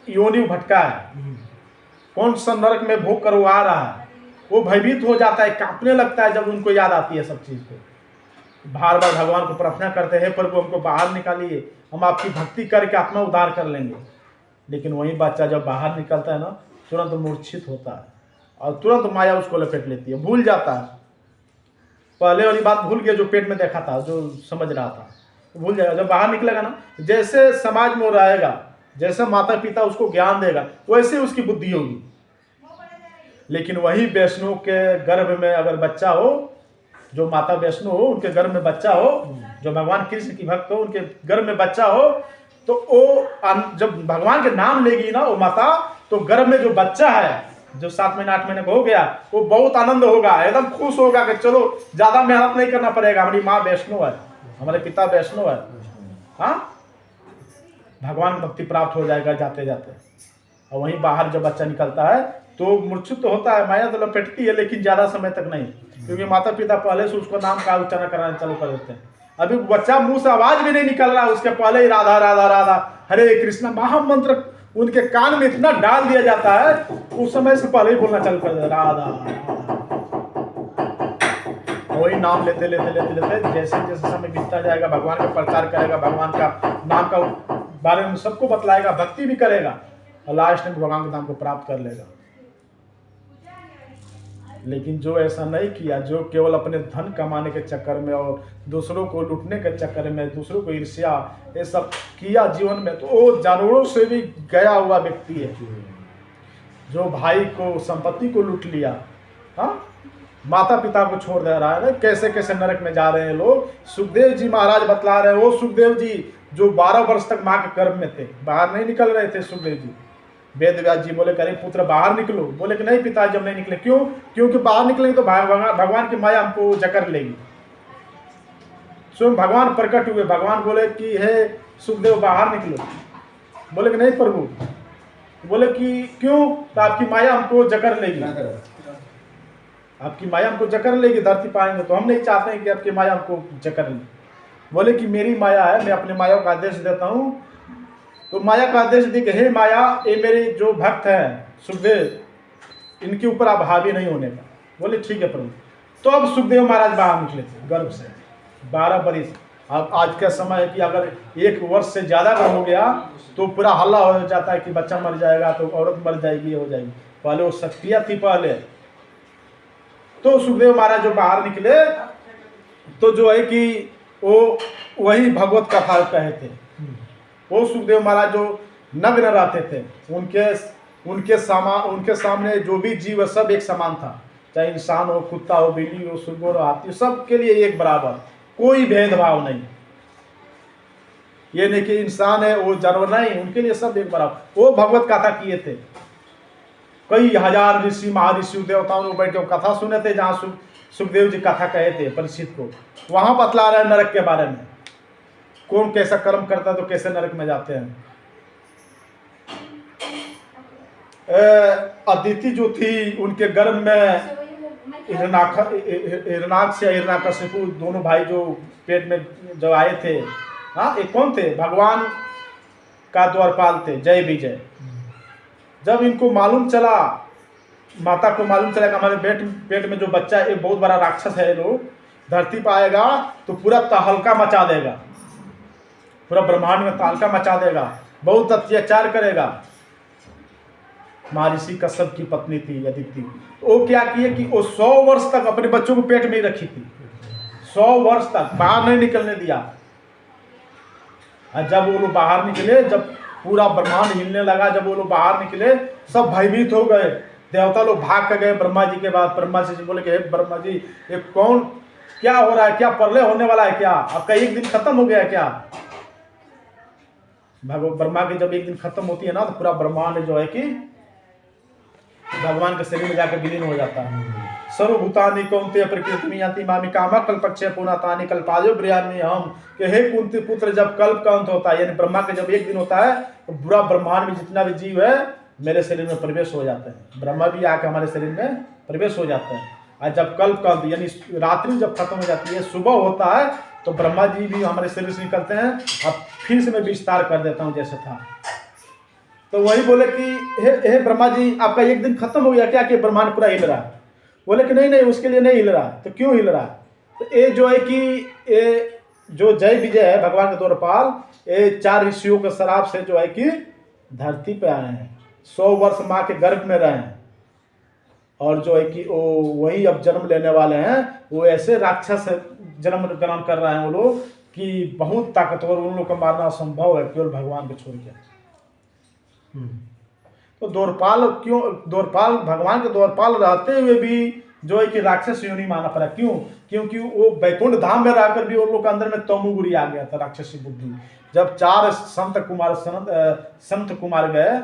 योनि भटका है, कौन सा नरक में भोग कर वो आ रहा है। वो भयभीत हो जाता है, कांपने लगता है जब उनको याद आती है सब चीज़ को। बार बार भगवान को प्रार्थना करते हैं, प्रभु हमको बाहर निकालिए, हम आपकी भक्ति करके आत्मा उद्धार कर लेंगे। लेकिन वही बच्चा जब बाहर निकलता है ना, तुरंत मूर्छित होता है और तुरंत माया उसको लपेट लेती है, भूल जाता है। पहले वाली बात भूल गया जो पेट में देखा था, जो समझ रहा था, भूल जाएगा। जब बाहर निकलेगा ना, जैसे समाज में रहेगा, जैसे माता पिता उसको ज्ञान देगा, वैसे उसकी बुद्धि होगी। लेकिन वही वैष्णव के गर्भ में अगर बच्चा हो, जो माता वैष्णव हो उनके गर्भ में बच्चा हो, जो भगवान कृष्ण की भक्त हो उनके गर्भ में बच्चा हो, तो वो जब भगवान के नाम लेगी ना वो माता, तो गर्भ में जो बच्चा है, जो 7 महीने 8 महीने का हो गया, वो बहुत आनंद होगा, एकदम खुश होगा कि चलो ज्यादा मेहनत नहीं करना पड़ेगा, हमारी माँ वैष्णव है, हमारे पिता वैष्णव है। हाँ, भगवान भक्ति प्राप्त हो जाएगा जाते जाते। और वहीं बाहर जब बच्चा निकलता है तो मूर्छित तो होता है, माया तो लपेटती है, लेकिन ज्यादा समय तक नहीं, क्योंकि माता पिता पहले से उसको नाम का उच्चारण कराना चालू कर देते हैं। अभी बच्चा मुंह से आवाज भी नहीं निकल रहा, उसके पहले ही राधा राधा राधा हरे कृष्णा महामंत्र उनके कान में इतना डाल दिया जाता है, उस समय से पहले ही बोलना चालू कर देता, राधा। वही नाम लेते लेते लेते लेते जैसे जैसे समय बीतता जाएगा, भगवान का प्रचार करेगा, भगवान का नाम का बारे में सबको बतलाएगा, भक्ति भी करेगा, और लास्ट में भगवान के नाम को प्राप्त कर लेगा। लेकिन जो ऐसा नहीं किया, जो केवल अपने धन कमाने के चक्कर में और दूसरों को लूटने के चक्कर में, दूसरों को ईर्ष्या ये सब किया जीवन में, तो वो जानवरों से भी गया हुआ व्यक्ति है। जो भाई को संपत्ति को लूट लिया, हाँ, माता पिता को छोड़ दे रहा है ना, कैसे कैसे नरक में जा रहे हैं लोग। सुखदेव जी महाराज बतला रहे हैं, वो सुखदेव जी जो 12 वर्ष तक माँ के गर्भ में थे, बाहर नहीं निकल रहे थे सुखदेव जी। वेद व्यास जी बोले करे पुत्र बाहर निकलो, बोले कि नहीं पिता जब नहीं निकले। क्यों? क्योंकि बाहर निकलेंगे तो भगवान की माया हमको जकड़ लेगी। स्वयं भगवान प्रकट हुए, भगवान बोले कि हे सुखदेव बाहर निकलो, बोले कि नहीं प्रभु, बोले कि क्यों? तो आपकी माया हमको जकड़ लेगी, आपकी माया हमको जकड़ लेगी, धरती पाएंगे तो हम नहीं चाहते हैं कि आपकी माया हमको जकड़ ले। बोले कि मेरी माया है, मैं अपने माया का आदेश देता हूँ। तो माया का आदेश दी कि हे माया, ये मेरे जो भक्त हैं सुखदेव, इनके ऊपर आप हावी नहीं होने का। बोले ठीक है प्रभु। तो अब सुखदेव महाराज बाहर निकले थे गर्भ से, 12 बरिस। अब आज का समय है कि अगर 1 वर्ष से ज़्यादा का हो गया तो पूरा हल्ला हो जाता है कि बच्चा मर जाएगा, तो औरत मर जाएगी, हो जाएगी। पहले वो शक्तियाँ थी पहले। तो सुखदेव महाराज जो बाहर निकले, तो जो है कि वो वही भगवत कथा कहे थे। वो सुखदेव महाराज जो नग्न रहते थे, उनके सामने जो भी जीव सब एक समान था, चाहे इंसान हो, कुत्ता हो, बिल्ली हो, सुअर हो, हाथी, सबके लिए एक बराबर, कोई भेदभाव नहीं। ये नहीं कि इंसान है वो जानवर नहीं, उनके लिए सब एक बराबर। वो भगवत कथा किए थे। कई हजार ऋषि महर्षि देवताओं ने बैठ के कथा सुने थे, जहाँ सुखदेव जी कथा कहे थे परीक्षित को। वहां बतला रहे नरक के बारे में, कौन कैसा कर्म करता है तो कैसे नरक में जाते हैं। अदिति जो थी, उनके गर्भ में हिरणाक्ष या हिरण्यकशिपु दोनों भाई जो पेट में जो आए थे, हाँ, एक कौन थे? भगवान का द्वारपाल थे, जय विजय। जब इनको मालूम चला, माता को मालूम चला कि हमारे पेट में जो बच्चा है एक बहुत बड़ा राक्षस है, लोग धरती पर आएगा तो पूरा तहलका मचा देगा, पूरा ब्रह्मांड में तहलका मचा देगा, बहुत अत्याचार करेगा। महर्षि कश्यप की पत्नी थी अदिति, वो क्या किए कि वो 100 वर्ष तक अपने बच्चों को पेट में ही रखी थी, 100 वर्ष तक बाहर नहीं निकलने दिया। और जब वो लोग बाहर निकले, जब पूरा ब्रह्मांड हिलने लगा, जब वो लोग बाहर निकले, सब भयभीत हो गए। देवता लोग भाग कर गए ब्रह्मा जी के बाद। ब्रह्मा जी बोले कि हे ब्रह्मा जी, ये कौन, क्या हो रहा है, क्या प्रलय होने वाला है, क्या आपका एक दिन खत्म हो गया है क्या? ब्रह्मा की जब एक दिन खत्म होती है ना, तो पूरा ब्रह्मांड जो है कि भगवान के शरीर में जाकर विलीन हो जाता है। सर्वभूतानि कौन्तेय प्रकृतिं यान्ति मामि कामः कल्पक्षय पुनः कल्पायो ब्रयामि हम, कि हे कुंती पुत्र, जब कल्प का अंत होता है, यानी ब्रह्मा का जब एक दिन होता है, तो पूरा ब्रह्मांड में जितना भी जीव है मेरे शरीर में प्रवेश हो जाते हैं। ब्रह्मा भी आके हमारे शरीर में प्रवेश हो जाते हैं। और जब कल्प का अंत यानी रात्रि जब खत्म हो जाती है, सुबह होता है, तो ब्रह्मा जी भी हमारे शरीर से निकलते हैं। अब फिर से मैं विस्तार कर देता हूँ जैसे था। तो वही बोले कि हे ब्रह्मा जी, आपका एक दिन खत्म हो गया क्या कि ब्रह्मांड पूरा हिल रहा है? बोले कि नहीं, उसके लिए नहीं हिल रहा। तो क्यों हिल रहा है? तो ये जो है कि ये जो जय विजय है भगवान के द्वारपाल, ये 4 ऋषियों के श्राप से जो है कि धरती पे आए हैं, 100 वर्ष माँ के गर्भ में रहे हैं, और जो है कि वो वही अब जन्म लेने वाले हैं। वो ऐसे राक्षस जन्म ग्रहण कर रहे हैं वो लोग कि बहुत ताकतवर, उन लोग को मारना असंभव है केवल भगवान को छोड़ के। तो द्वारपाल क्यों, द्वारपाल भगवान के द्वारपाल रहते हुए भी जो है कि राक्षस योनि माना पड़ा। क्यों? क्योंकि वो वैकुंठ धाम में रहकर भी उन लोग के अंदर में तमोगुरी आ गया था, राक्षसी बुद्धि। जब 4 संत कुमार गए,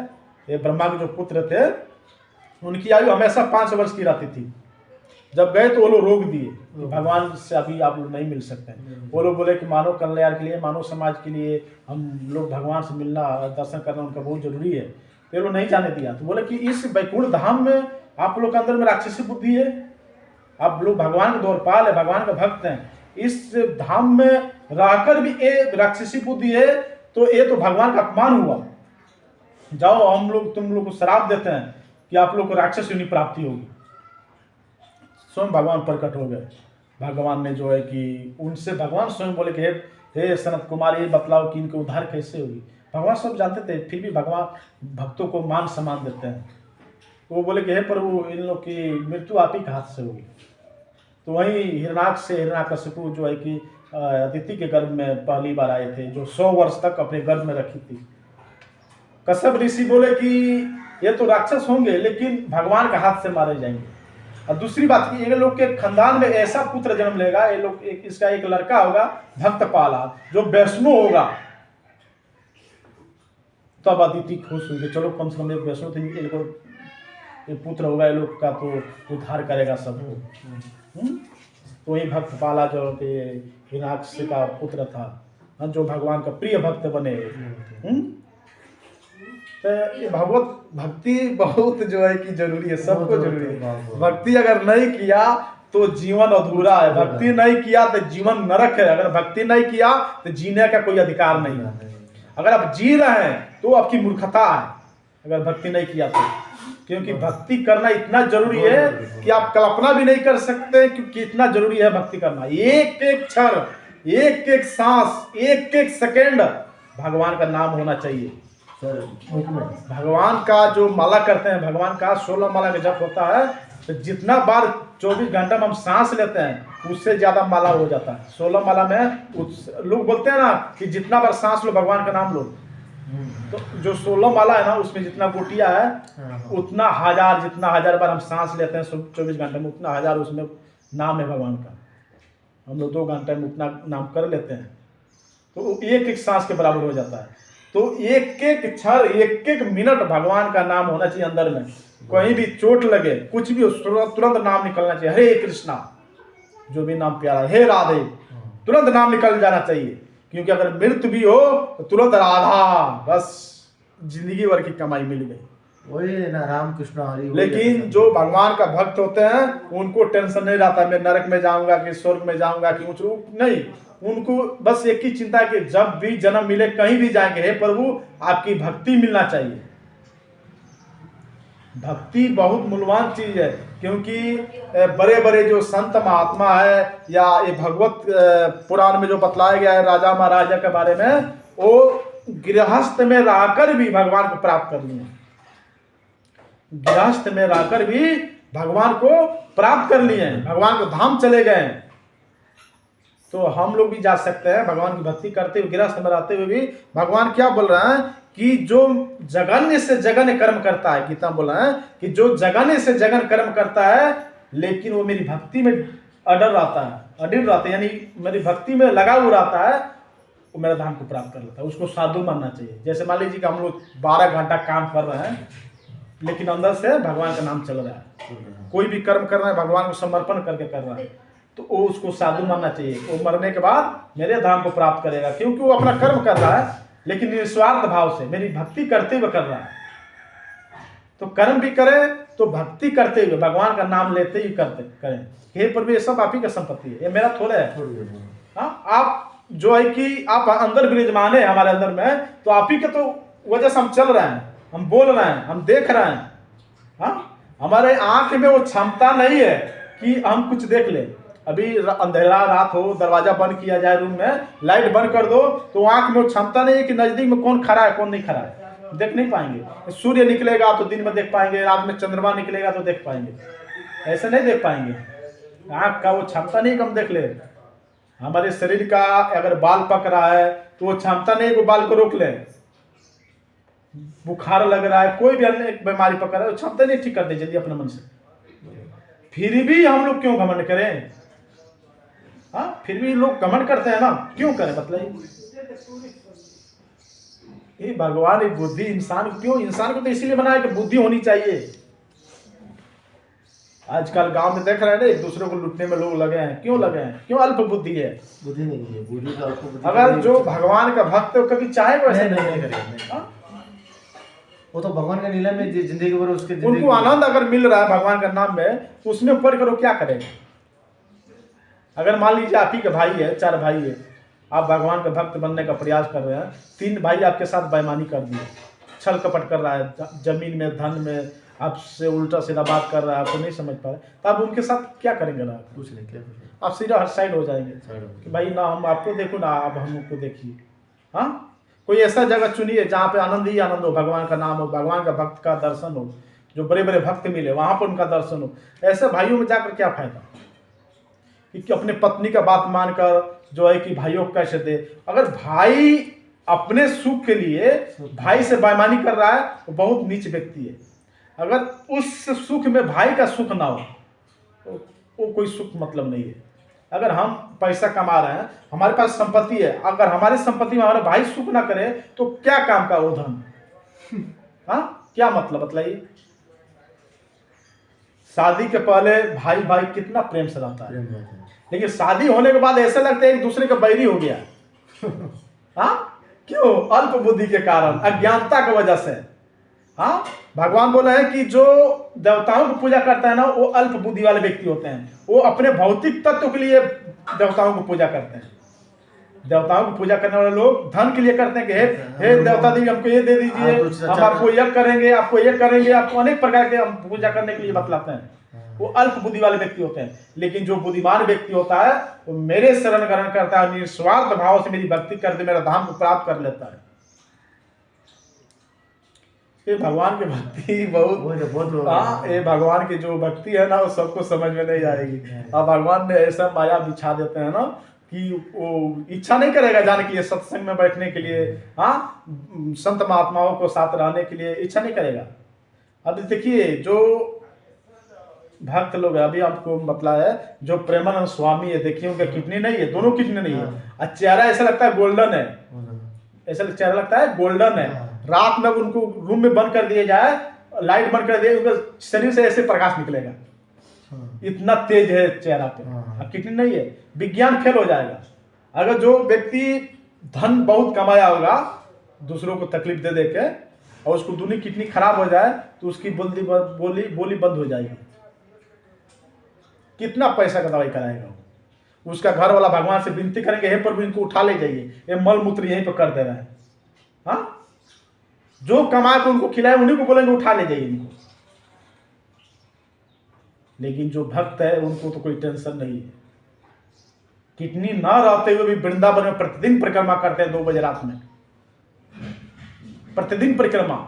ये ब्रह्मा के जो पुत्र थे, उनकी आयु हमेशा 5 वर्ष की रहती थी। जब गए तो वो लोग रोक दिए, भगवान से अभी आप लोग नहीं मिल सकते हैं। वो लोग बोले कि मानव कल्याण के लिए, मानव समाज के लिए हम लोग भगवान से मिलना, दर्शन करना उनका बहुत जरूरी है। ये लोग नहीं जाने दिया। तो बोले कि इस वैकुंठ धाम में आप लोग के अंदर में राक्षसी बुद्धि है, आप लोग भगवान के द्वारपाल है, भगवान के भक्त हैं, इस धाम में रहकर भी ये राक्षसी बुद्धि है, तो ये तो भगवान का अपमान हुआ। जाओ, हम लोग तुम लोग को श्राप देते हैं कि आप लोग को राक्षस योनि प्राप्ति होगी। स्वयं भगवान प्रकट हो गए। भगवान ने जो है कि उनसे भगवान स्वयं बोले कि हे सनत कुमार, ये बतलाओ कि इनके उद्धार कैसे होगी। भगवान सब जानते थे, फिर भी भगवान भक्तों को मान सम्मान देते हैं। वो बोले कि हे प्रभु, इन लोग की मृत्यु आप ही के हाथ से होगी। तो वहीं हिरणाक्ष से हिरण्याकशिपु जो है कि अदिति के गर्भ में पहली बार आए थे, जो 100 वर्ष तक अपने गर्भ में रखी थी। कश्यप ऋषि बोले कि ये तो राक्षस होंगे, लेकिन भगवान के हाथ से मारे जाएंगे। और दूसरी बात कि ये लोग के खानदान में ऐसा पुत्र जन्म लेगा, ये लोग इसका एक लड़का होगा भक्तपाला, जो वैष्णो होगा। तब अदिति खुश हुई, चलो कम से कम एक वैष्णो थे, ये लोग पुत्र होगा, ये लोग का तो उद्धार करेगा सबको। तो वही भक्तपाला जो हिरण्याक्ष का पुत्र था, जो भगवान का प्रिय भक्त बने। तो ये भगवत भक्ति बहुत जो है कि जरूरी है, सबको जरूरी है। भक्ति अगर नहीं किया तो जीवन अधूरा है, भक्ति नहीं किया तो जीवन नरक है। अगर भक्ति नहीं किया तो जीने का कोई अधिकार नहीं है। अगर आप जी रहे हैं तो आपकी मूर्खता है, अगर भक्ति नहीं किया तो। क्योंकि भक्ति करना इतना जरूरी है कि आप कल्पना भी नहीं कर सकते कि कितना जरूरी है भक्ति करना। एक एक क्षण, एक एक सांस, एक एक सेकेंड भगवान का नाम होना चाहिए। भगवान का जो माला करते हैं, भगवान का 16 माला का जप होता है, तो जितना बार 24 घंटा में हम सांस लेते हैं उससे ज्यादा माला हो जाता है। 16 माला में लोग बोलते हैं ना कि जितना बार सांस लो भगवान का नाम लो, तो जो 16 माला है ना, उसमें जितना गोटिया है उतना हजार, जितना 1000 बार हम सांस लेते हैं 24 घंटे में, उतना 1000 उसमें नाम है भगवान का। हम लोग 2 घंटे में उतना नाम कर लेते हैं, तो एक एक सांस के बराबर हो जाता है। तो एक एक क्षण, एक एक मिनट भगवान का नाम होना चाहिए अंदर में। कहीं भी चोट लगे, कुछ भी हो, तुरंत नाम निकलना चाहिए। हरे कृष्णा, जो भी नाम प्यारा, हे राधे, तुरंत नाम निकल जाना चाहिए। क्योंकि अगर मृत्यु भी हो तो तुरंत राधा, बस जिंदगी भर की कमाई मिल गई। वही ना, राम कृष्ण हरि। लेकिन जो भगवान का भक्त होते हैं उनको टेंशन नहीं रहता मैं नरक में जाऊंगा कि स्वर्ग में जाऊंगा कि ऊंच नहीं। उनको बस एक ही चिंता है कि जब भी जन्म मिले, कहीं भी जाएंगे, हे प्रभु आपकी भक्ति मिलना चाहिए। भक्ति बहुत मूल्यवान चीज है। क्योंकि बड़े बड़े जो संत महात्मा है, या ये भगवत पुराण में जो बतलाया गया है राजा महाराजा के बारे में, वो गृहस्थ में रहकर भी भगवान को प्राप्त कर लिए। गृहस्थ में रहकर भी भगवान को प्राप्त कर लिए, भगवान को धाम चले गए। तो हम लोग भी जा सकते हैं भगवान की भक्ति करते हुए, गृहस्थ में रहते हुए भी। भगवान क्या बोल रहे हैं कि जो जघन्य से जघन्य कर्म करता है, गीता बोल रहे हैं कि जो जघन्य से जघन्य कर्म करता है, लेकिन वो मेरी भक्ति में अडिल रहता है, यानी मेरी भक्ति में लगा हुआ रहता है, वो मेरा धाम को प्राप्त कर लेता है। उसको साधु मानना चाहिए। जैसे मान लीजिए कि हम लोग 12 घंटा काम कर रहे हैं, लेकिन अंदर से भगवान का नाम चल रहा है। कोई भी कर्म कर रहा है भगवान को समर्पण करके कर रहा है, तो वो उसको साधु मानना चाहिए। वो मरने के बाद मेरे धाम को प्राप्त करेगा, क्योंकि वो अपना कर्म कर रहा है लेकिन निस्वार्थ भाव से मेरी भक्ति करते हुए कर रहा है। तो कर्म भी करे तो भक्ति करते हुए भगवान का नाम लेते ही करते करें। हे प्रभु, ये सब आप ही का संपत्ति है, ये मेरा थोड़ा है। हाँ, आप जो है कि आप अंदर विराजमान है हमारे अंदर में, तो आप ही के तो वजह से हम चल रहे हैं, हम बोल रहे हैं, हम देख रहे हैं। हाँ, हमारे आंख में वो क्षमता नहीं है कि हम कुछ देख ले। अभी अंधेरा रात हो, दरवाजा बंद किया जाए, रूम में लाइट बंद कर दो, तो आंख में वो क्षमता नहीं है कि नजदीक में कौन खड़ा है कौन नहीं खड़ा है, देख नहीं पाएंगे। सूर्य निकलेगा तो दिन में देख पाएंगे, रात में चंद्रमा निकलेगा तो देख पाएंगे, ऐसे नहीं देख पाएंगे। आंख का वो क्षमता नहीं कि हम देख ले। हमारे शरीर का अगर बाल पक रहा है तो वो क्षमता नहीं कि बाल को रोक ले। बुखार लग रहा है, कोई भी अन्य बीमारी पकड़ रहा है, वो क्षमता नहीं ठीक कर दे जल्दी अपने मन से। फिर भी हम लोग क्यों घमंड करें? हाँ, फिर भी लोग घमंड करते हैं ना, क्यों करें मतलब? ये भगवान एक बुद्धि इंसान को तो इसीलिए बनाया कि बुद्धि होनी चाहिए। आजकल गांव में देख रहे हैं ना, एक दूसरे को लूटने में लोग लगे हैं। क्यों लगे हैं? क्यों? अल्प बुद्धि है, बुद्धि नहीं है, बुद्धि का अल्प बुद्धि। अगर जो भगवान का भक्त है वो कभी चाहे वैसे नहीं करेगा। वो तो भगवान का नीला में जिंदगी भर उसके उनको आनंद अगर मिल रहा है भगवान का नाम में, तो उसमें पढ़ कर वो क्या करेगा? अगर मान लीजिए आप ही के भाई है, 4 भाई है, आप भगवान के भक्त बनने का प्रयास कर रहे हैं, 3 भाई आपके साथ बेईमानी कर दिए, छल कपट कर रहा है, जमीन में धन में आपसे उल्टा सीधा बात कर रहा है, आपको नहीं समझ पा रहे, तो आप उनके साथ क्या करेंगे? ना कुछ नहीं, क्या आप सीधा हर साइड हो जाएंगे कि भाई ना हम आपको देखो ना आप हमको देखिए। हाँ, कोई ऐसा जगह चुनिए जहाँ पे आनंद ही आनंद हो, भगवान का नाम हो, भगवान का भक्त का दर्शन हो, जो बड़े बड़े भक्त मिले वहाँ पर उनका दर्शन हो। ऐसे भाइयों में जाकर क्या फायदा कि अपने पत्नी का बात मानकर जो है कि भाइयों को कैसे दे? अगर भाई अपने सुख के लिए भाई से बेईमानी कर रहा है तो बहुत नीच व्यक्ति है। अगर उस सुख में भाई का सुख ना हो तो वो कोई सुख मतलब नहीं है। अगर हम पैसा कमा रहे हैं, हमारे पास संपत्ति है, अगर हमारी संपत्ति में हमारा भाई सुख ना करे तो क्या काम का वो धन? हाँ, क्या मतलब बताइए? शादी के पहले भाई भाई कितना प्रेम से रहता है, लेकिन शादी होने के बाद ऐसा लगता है एक दूसरे का बैरी हो गया। हाँ, क्यों? अल्प बुद्धि के कारण, अज्ञानता की वजह से। हाँ, भगवान बोला है कि जो देवताओं को पूजा करता है ना, वो अल्प बुद्धि वाले व्यक्ति होते हैं। वो अपने भौतिक तत्व के लिए देवताओं को पूजा करते हैं। देवताओं को पूजा करने वाले लोग धन के लिए करते हैं कि हे देवता देवी हमको ये दे दीजिए, हम आपको यह करेंगे, आपको ये करेंगे, आपको अनेक प्रकार के हम पूजा करने के लिए बतलाते हैं। वो अल्प बुद्धि वाले व्यक्ति होते हैं। लेकिन जो बुद्धिमान व्यक्ति होता है वो मेरे शरण ग्रहण करता है, निस्वार्थ भाव से मेरी भक्ति करके मेरा धाम को प्राप्त कर लेता है। ये भगवान की भक्ति बहुत हाँ, ये भगवान की जो भक्ति है ना वो सबको समझ में नहीं आएगी। अब भगवान ने ऐसा माया बिछा देते हैं ना कि वो इच्छा नहीं करेगा जाने के लिए, सत्संग में बैठने के लिए, हाँ, संत महात्माओं को साथ रहने के लिए इच्छा नहीं करेगा। अब देखिए जो भक्त लोग है, अभी आपको मतलब है जो प्रेमानंद स्वामी है, देखिए उनका किडनी नहीं है, दोनों किडनी नहीं है, और चेहरा ऐसा लगता है गोल्डन है, ऐसा चेहरा लगता है गोल्डन है। रात में उनको रूम में बंद कर दिया जाए, लाइट बंद कर दिए, उनका शरीर से ऐसे प्रकाश निकलेगा, इतना तेज है चेहरा पे। अब किडनी नहीं है, विज्ञान फेल हो जाएगा। अगर जो व्यक्ति धन बहुत कमाया होगा दूसरों को तकलीफ दे देके और उसको दूसरी किडनी खराब हो जाए तो उसकी बोली बंद हो जाएगी। कितना पैसा का दवाई कराएगा वो? उसका घर वाला भगवान से विनती करेंगे, हे प्रभु इनको उठा ले जाइए, ये मल मूत्र यहीं पर कर दे रहे हैं। हाँ, जो कमा के उनको खिलाए उन्हीं को बोलेंगे उठा ले जाइए इनको। लेकिन जो भक्त है उनको तो कोई टेंशन नहीं है। किडनी ना रहते हुए भी वृंदावन में प्रतिदिन परिक्रमा करते हैं 2 बजे रात में, प्रतिदिन परिक्रमा।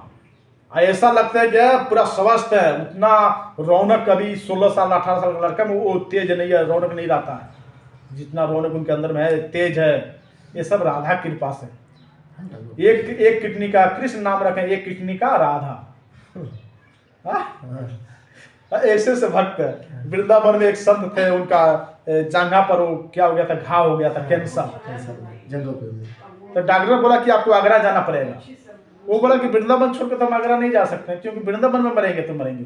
ऐसा लगता है कि पूरा स्वस्थ है, उतना रौनक कभी 16 साल 18 साल का लड़का में वो तेज नहीं है, रौनक नहीं रहता है जितना रौनक उनके अंदर में है, तेज है। ये सब राधा कृपा से। एक किडनी का कृष्ण नाम रखें, एक किडनी का राधा। ऐसे से भक्त है। वृंदावन में एक संत थे, उनका जांघा पर वो क्या हो गया था, घाव हो गया था, कैंसर। जंगल पे तो डॉक्टर बोला कि आपको आगरा जाना पड़ेगा। वो बोला कि वृंदावन छोड़कर तो हम आगरा नहीं जा सकते क्योंकि वृंदावन में मरेंगे तो मरेंगे।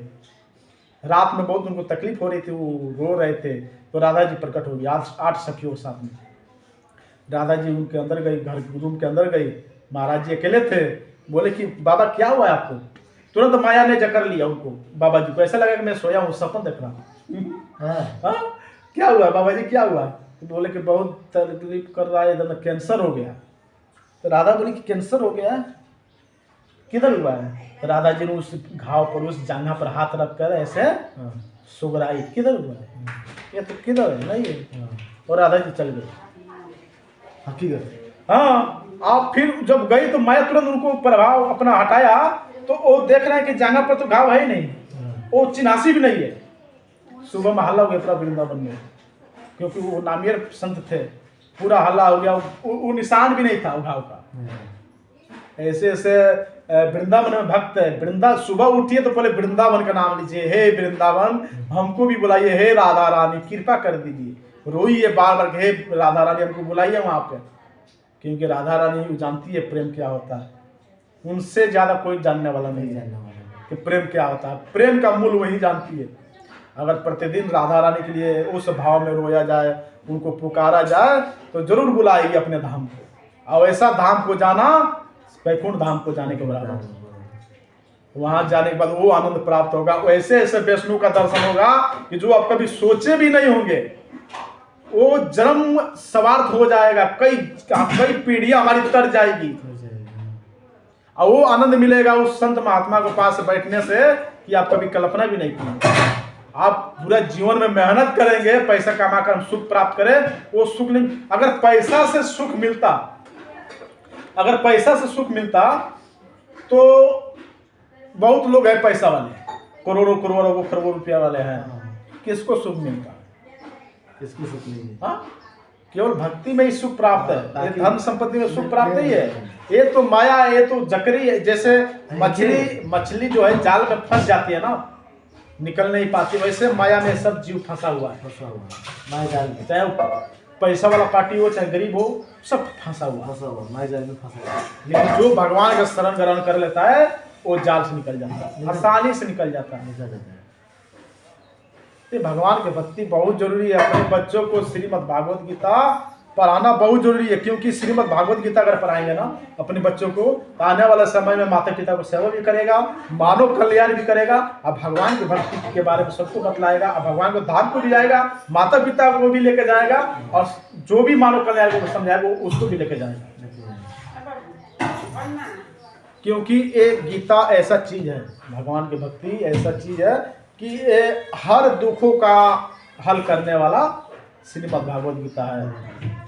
रात में बहुत उनको तकलीफ हो रही थी, वो रो रहे थे, तो राधा जी प्रकट हो गई 8 सखियों के साथ में। राधा जी उनके अंदर गई, घर रूम के अंदर गई, महाराज जी अकेले थे, बोले कि बाबा क्या हुआ है आपको? तुरंत माया ने जकड़ लिया उनको, बाबा जी को ऐसा लगा कि मैं सोया हूँ, सपन देख रहा हूँ। हाँ, क्या हुआ बाबा जी, क्या हुआ? तो बोले कि बहुत तकलीफ कर रहा है, एकदम कैंसर हो गया। तो राधा बोली कि कैंसर हो गया, किधर हुआ है? तो राधा जी ने उस घाव पर, उस जांघा पर हाथ रख कर ऐसे सुगराई, किधर हुआ है? ये तो किधर है, नहीं है। और राधा जी चल गए हकीकत। हाँ। आप फिर जब गई तो मैं तुरंत उनको प्रभाव अपना हटाया, तो वो देख रहे हैं कि जांघा पर तो घाव है ही नहीं, वो चिन्हासी भी नहीं है। सुबह में हल्ला हो गया पूरा वृंदावन में, क्योंकि वो नामियर संत थे, पूरा हल्ला हो गया, वो निशान भी नहीं था वो घाव का। ऐसे ऐसे वृंदावन में भक्त है, सुबह उठिए तो पहले वृंदावन का नाम लीजिए, हे वृंदावन हमको भी बुलाइए, हे राधा रानी कृपा कर दीजिए, रोइए बार बार, हे राधा रानी हमको बुलाइए वहाँ पे, क्योंकि राधा रानी जानती है प्रेम क्या होता है, उनसे ज्यादा कोई जानने वाला नहीं है कि प्रेम क्या होता है। प्रेम का मूल वही जानती है। अगर प्रतिदिन राधा रानी के लिए उस भाव में रोया जाए, उनको पुकारा जाए, तो जरूर बुलाएगी अपने धाम को, और ऐसा धाम को जाना वैकुंठ धाम को जाने के बराबर। वहां जाने के बाद वो आनंद प्राप्त होगा, ऐसे ऐसे वैष्णु का दर्शन होगा कि जो आप कभी सोचे भी नहीं होंगे, वो जन्म सवार्थ हो जाएगा, कई पीढ़ियां हमारी तर जाएगी, और वो आनंद मिलेगा उस संत महात्मा के पास बैठने से कि आप कभी कल्पना भी नहीं करेंगे। आप पूरा जीवन में मेहनत करेंगे, पैसा कमा कर सुख प्राप्त करें, वो सुख नहीं। अगर पैसा से सुख मिलता तो बहुत लोग हैं पैसा वाले, करोड़ों खरबों रुपया वाले हैं, किसको सुख मिलता? किसको सुख नहीं है? हाँ, केवल भक्ति में ही सुख प्राप्त है, ये धन संपत्ति में सुख प्राप्त नहीं है। ये तो माया, ये तो जकरी है। जैसे मछली जो है जाल में फंस जाती है ना, निकल नहीं पाती, वैसे माया में सब जीव फंसा हुआ है, माया जाल में, चाहे पैसा वाला पार्टी हो चाहे गरीब हो, सब फंसा हुआ माया जाल में फंसा हुआ। लेकिन जो भगवान का शरण ग्रहण कर लेता है वो जाल से निकल जाता है, आसानी से निकल जाता है। तो भगवान की भक्ति बहुत जरूरी है। अपने बच्चों को श्रीमद् भागवत गीता पढ़ाना बहुत जरूरी है, क्योंकि श्रीमद् भागवत गीता अगर पढ़ाएंगे ना अपने बच्चों को, तो आने वाले समय में माता पिता को सेवा भी करेगा, मानव कल्याण भी करेगा, और भगवान की भक्ति के बारे में सबको बतलाएगा, और भगवान को धाम को भी जाएगा, माता पिता को भी लेके जाएगा, और जो भी मानव कल्याण को समझाएगा वो उसको भी लेके जाएगा। क्योंकि ये गीता ऐसा चीज है, भगवान की भक्ति ऐसा चीज है कि ये हर दुखों का हल करने वाला श्रीमद् भागवत गीता है।